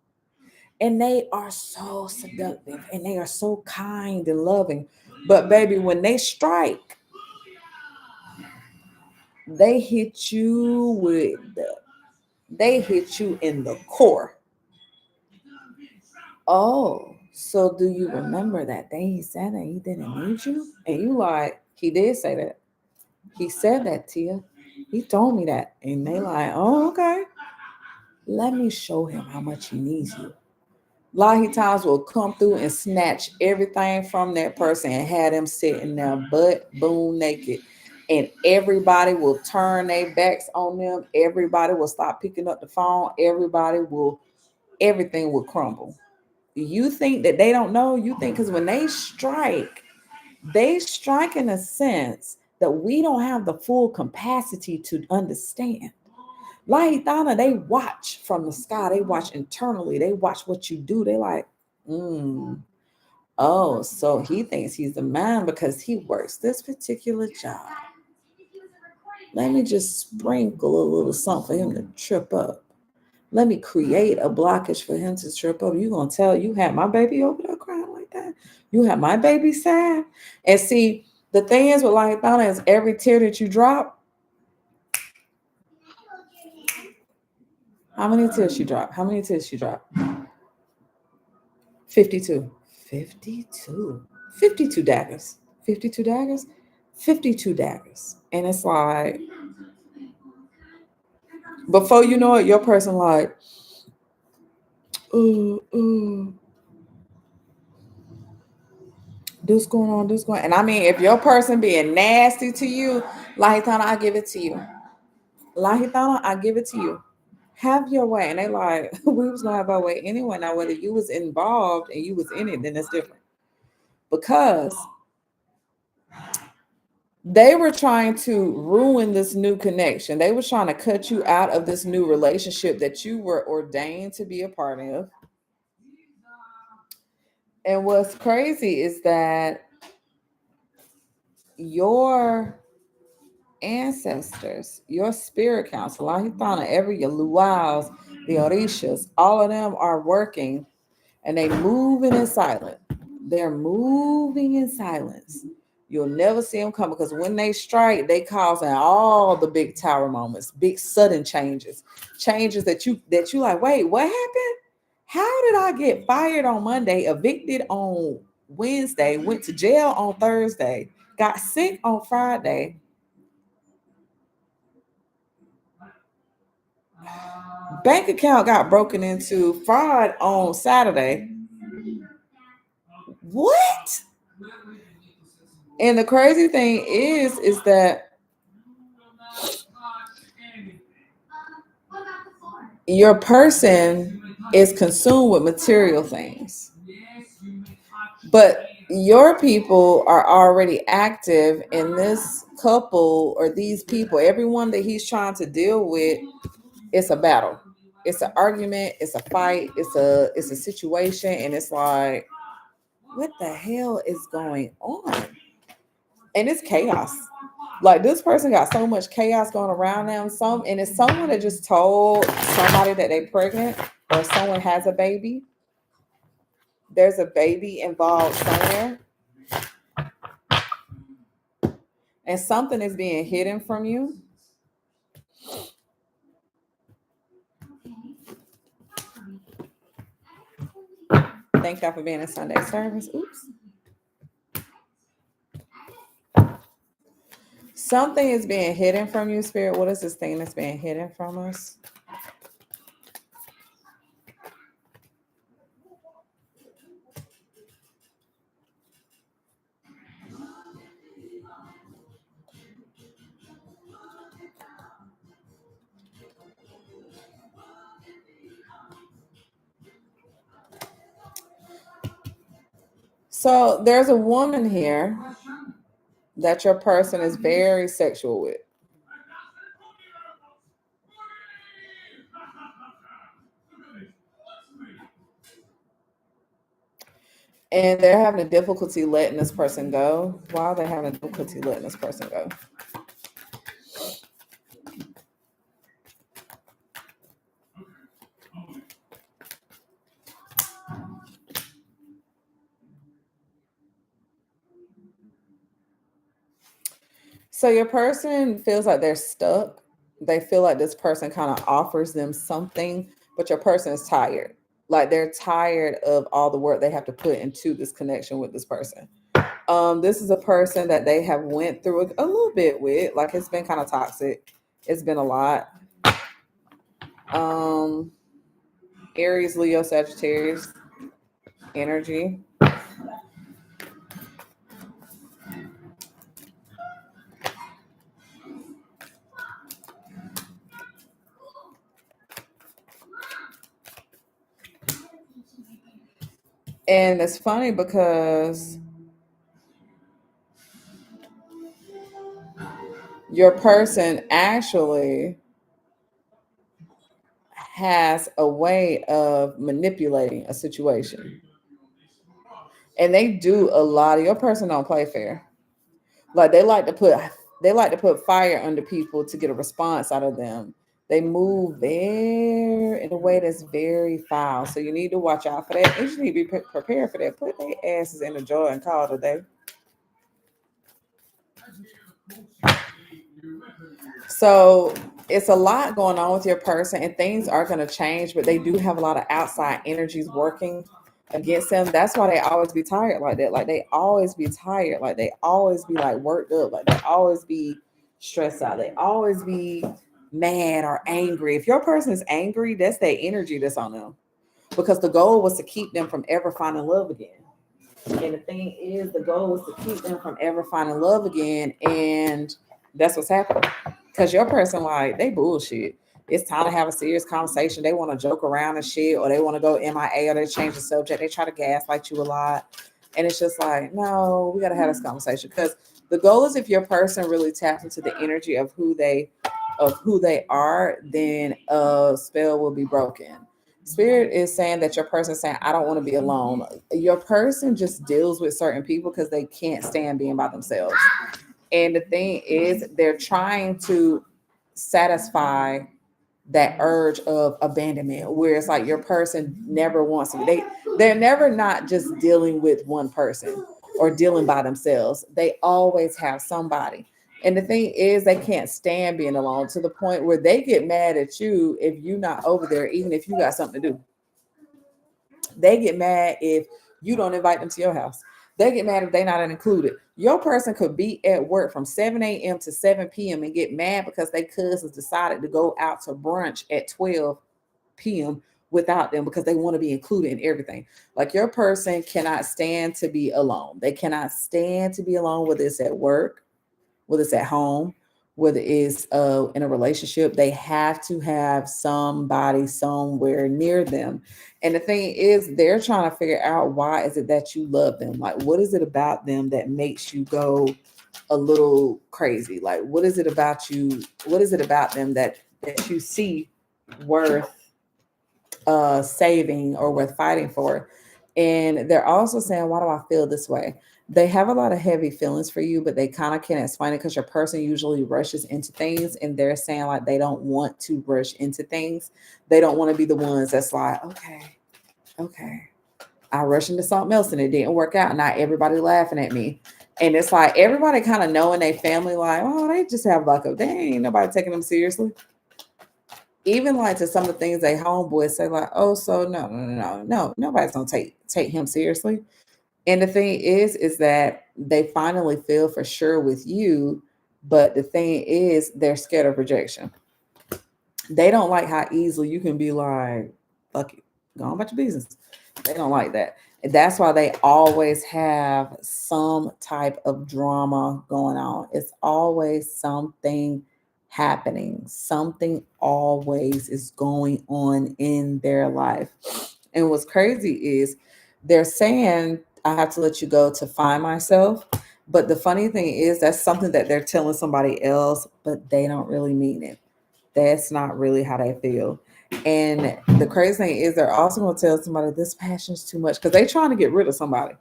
S4: And they are so seductive, and they are so kind and loving. But baby, when they strike, they hit you in the core. Oh, so do you remember that day he said that he didn't need you? And you like, he did say that. He said that, Tia. He told me that. And they like, oh, okay. Let me show him how much he needs you. Lahitans will come through and snatch everything from that person and have them sitting there butt boom naked. And everybody will turn their backs on them. Everybody will stop picking up the phone. Everything will crumble. You think that they don't know? You think because when they strike in a sense that we don't have the full capacity to understand. Lahitana, they watch from the sky. They watch internally. They watch what you do. They like, oh, so he thinks he's the man because he works this particular job. Let me just sprinkle a little something for him to trip up. Let me create a blockage for him to trip over. You gonna tell you had my baby over there crying like that? You had my baby sad? And see, the thing is with like Thana is every tear that you drop, how many tears she dropped? How many tears she dropped? 52. 52. 52 daggers. 52 daggers? 52 daggers. And it's like, before you know it, your person like, ooh, ooh, this going on, this going. And I mean, if your person being nasty to you, Lahitana, I give it to you. Lahitana, I give it to you. Have your way. And they like, we was gonna have our way anyway. Now, whether you was involved and you was in it, then that's different. Because they were trying to ruin this new connection. They were trying to cut you out of this new relationship that you were ordained to be a part of. And what's crazy is that your ancestors, your spirit council, Lahitana, every your luau's, the orishas, all of them are working and they moving in silence. They're moving in silence. You'll never see them come because when they strike, they causing all the big tower moments, big sudden changes, changes that you like. Wait, what happened? How did I get fired on Monday, evicted on Wednesday, went to jail on Thursday, got sick on Friday? Bank account got broken into, fraud on Saturday. What? And the crazy thing is that your person is consumed with material things. But your people are already active in this couple or these people. Everyone that he's trying to deal with, it's a battle. It's an argument, it's a fight, it's a situation, and it's like, what the hell is going on? And it's chaos. Like this person got so much chaos going around them. And it's someone that just told somebody that they're pregnant or someone has a baby. There's a baby involved somewhere. And something is being hidden from you. Thank y'all for being in Sunday service. Oops. Something is being hidden from you, Spirit. What is this thing that's being hidden from us? So there's a woman here that your person is very sexual with. And they're having a difficulty letting this person go. Why are they having a difficulty letting this person go? So your person feels like they're stuck. They feel like this person kind of offers them something, but your person is tired. Like they're tired of all the work they have to put into this connection with this person. This is a person that they have went through a little bit with. Like it's been kind of toxic. It's been a lot. Aries, Leo, Sagittarius energy. And it's funny because your person actually has a way of manipulating a situation. And they do a lot of, your person don't play fair. Like they like to put fire under people to get a response out of them. They move very in a way that's very foul. So you need to watch out for that. You just need to be prepared for that. Put their asses in the jar and call it a day. So it's a lot going on with your person, and things are going to change, but they do have a lot of outside energies working against them. That's why they always be tired like that. Like they always be tired. Like they always be like worked up. Like they always be stressed out. They always be mad or angry. If your person is angry, that's their energy that's on them. Because the goal was to keep them from ever finding love again. And the thing is, the goal is to keep them from ever finding love again. And that's what's happening. Because your person, like, they bullshit. It's time to have a serious conversation. They want to joke around and shit, or they want to go MIA, or they change the subject. They try to gaslight you a lot. And it's just like, no, we got to have this conversation. Because the goal is if your person really taps into the energy of who they are, then a spell will be broken. Spirit is saying that your person is saying, I don't want to be alone. Your person just deals with certain people because they can't stand being by themselves. And the thing is, they're trying to satisfy that urge of abandonment, where it's like your person never wants to. They're never not just dealing with one person or dealing by themselves. They always have somebody. And the thing is, they can't stand being alone to the point where they get mad at you if you're not over there, even if you got something to do. They get mad if you don't invite them to your house. They get mad if they're not included. Your person could be at work from 7 a.m. to 7 p.m. and get mad because their cousins decided to go out to brunch at 12 p.m. without them because they want to be included in everything. Like your person cannot stand to be alone. They cannot stand to be alone, whether it's at work, whether it's at home, whether it's in a relationship. They have to have somebody somewhere near them. And the thing is, they're trying to figure out, why is it that you love them? Like, what is it about them that makes you go a little crazy? Like, what is it about you? What is it about them that you see worth saving or worth fighting for? And they're also saying, why do I feel this way? They have a lot of heavy feelings for you, but they kind of can't explain it because your person usually rushes into things, and they're saying like they don't want to rush into things. They don't want to be the ones that's like, okay, I rushed into something else and it didn't work out. Now everybody laughing at me. And it's like everybody kind of knowing their family, like, oh, they just have like they ain't nobody taking them seriously. Even like to some of the things they homeboys say, like, oh, so no, nobody's gonna take him seriously. And the thing is that they finally feel for sure with you, but the thing is, they're scared of rejection. They don't like how easily you can be like, fuck it, go on about your business. They don't like that. And that's why they always have some type of drama going on. It's always something happening. Something always is going on in their life. And what's crazy is they're saying, I have to let you go to find myself. But the funny thing is, that's something that they're telling somebody else, but they don't really mean it. That's not really how they feel. And the crazy thing is, they're also going to tell somebody this passion's too much because they're trying to get rid of somebody.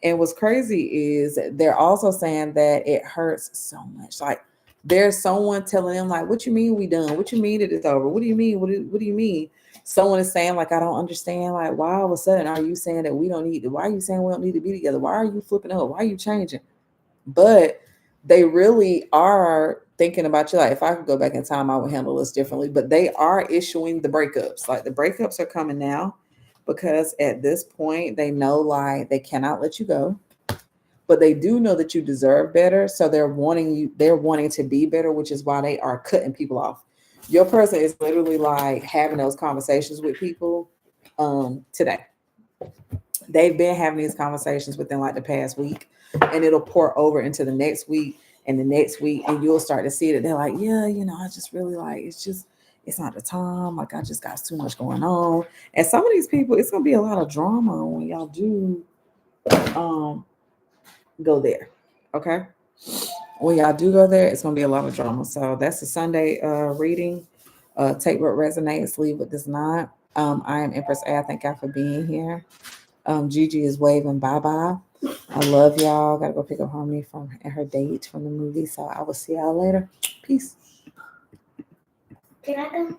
S4: And what's crazy is they're also saying that it hurts so much. Like there's someone telling them, like, what you mean we done? What you mean it is over? What do you mean? What do you mean? Someone is saying, like, I don't understand. Like, why all of a sudden are you saying that we don't need to? Why are you saying we don't need to be together? Why are you flipping up? Why are you changing? But they really are thinking about you. Like, if I could go back in time, I would handle this differently. But they are issuing the breakups. Like the breakups are coming now because at this point they know like they cannot let you go, but they do know that you deserve better. So they're wanting to be better, which is why they are cutting people off. Your person is literally like having those conversations with people today. They've been having these conversations within like the past week, and it'll pour over into the next week and the next week, and you'll start to see that they're like, yeah, I just really like, it's not the time. Like I just got too much going on. And some of these people, it's gonna be a lot of drama when y'all do um go there. Okay. When y'all do go there, it's gonna be a lot of drama. So that's the Sunday reading. Take what resonates, leave what does not. I am Empress A. I thank y'all for being here. Gigi is waving bye bye. I love y'all. Gotta go pick up Harmony from her date from the movie. So I will see y'all later. Peace.
S1: Can I go?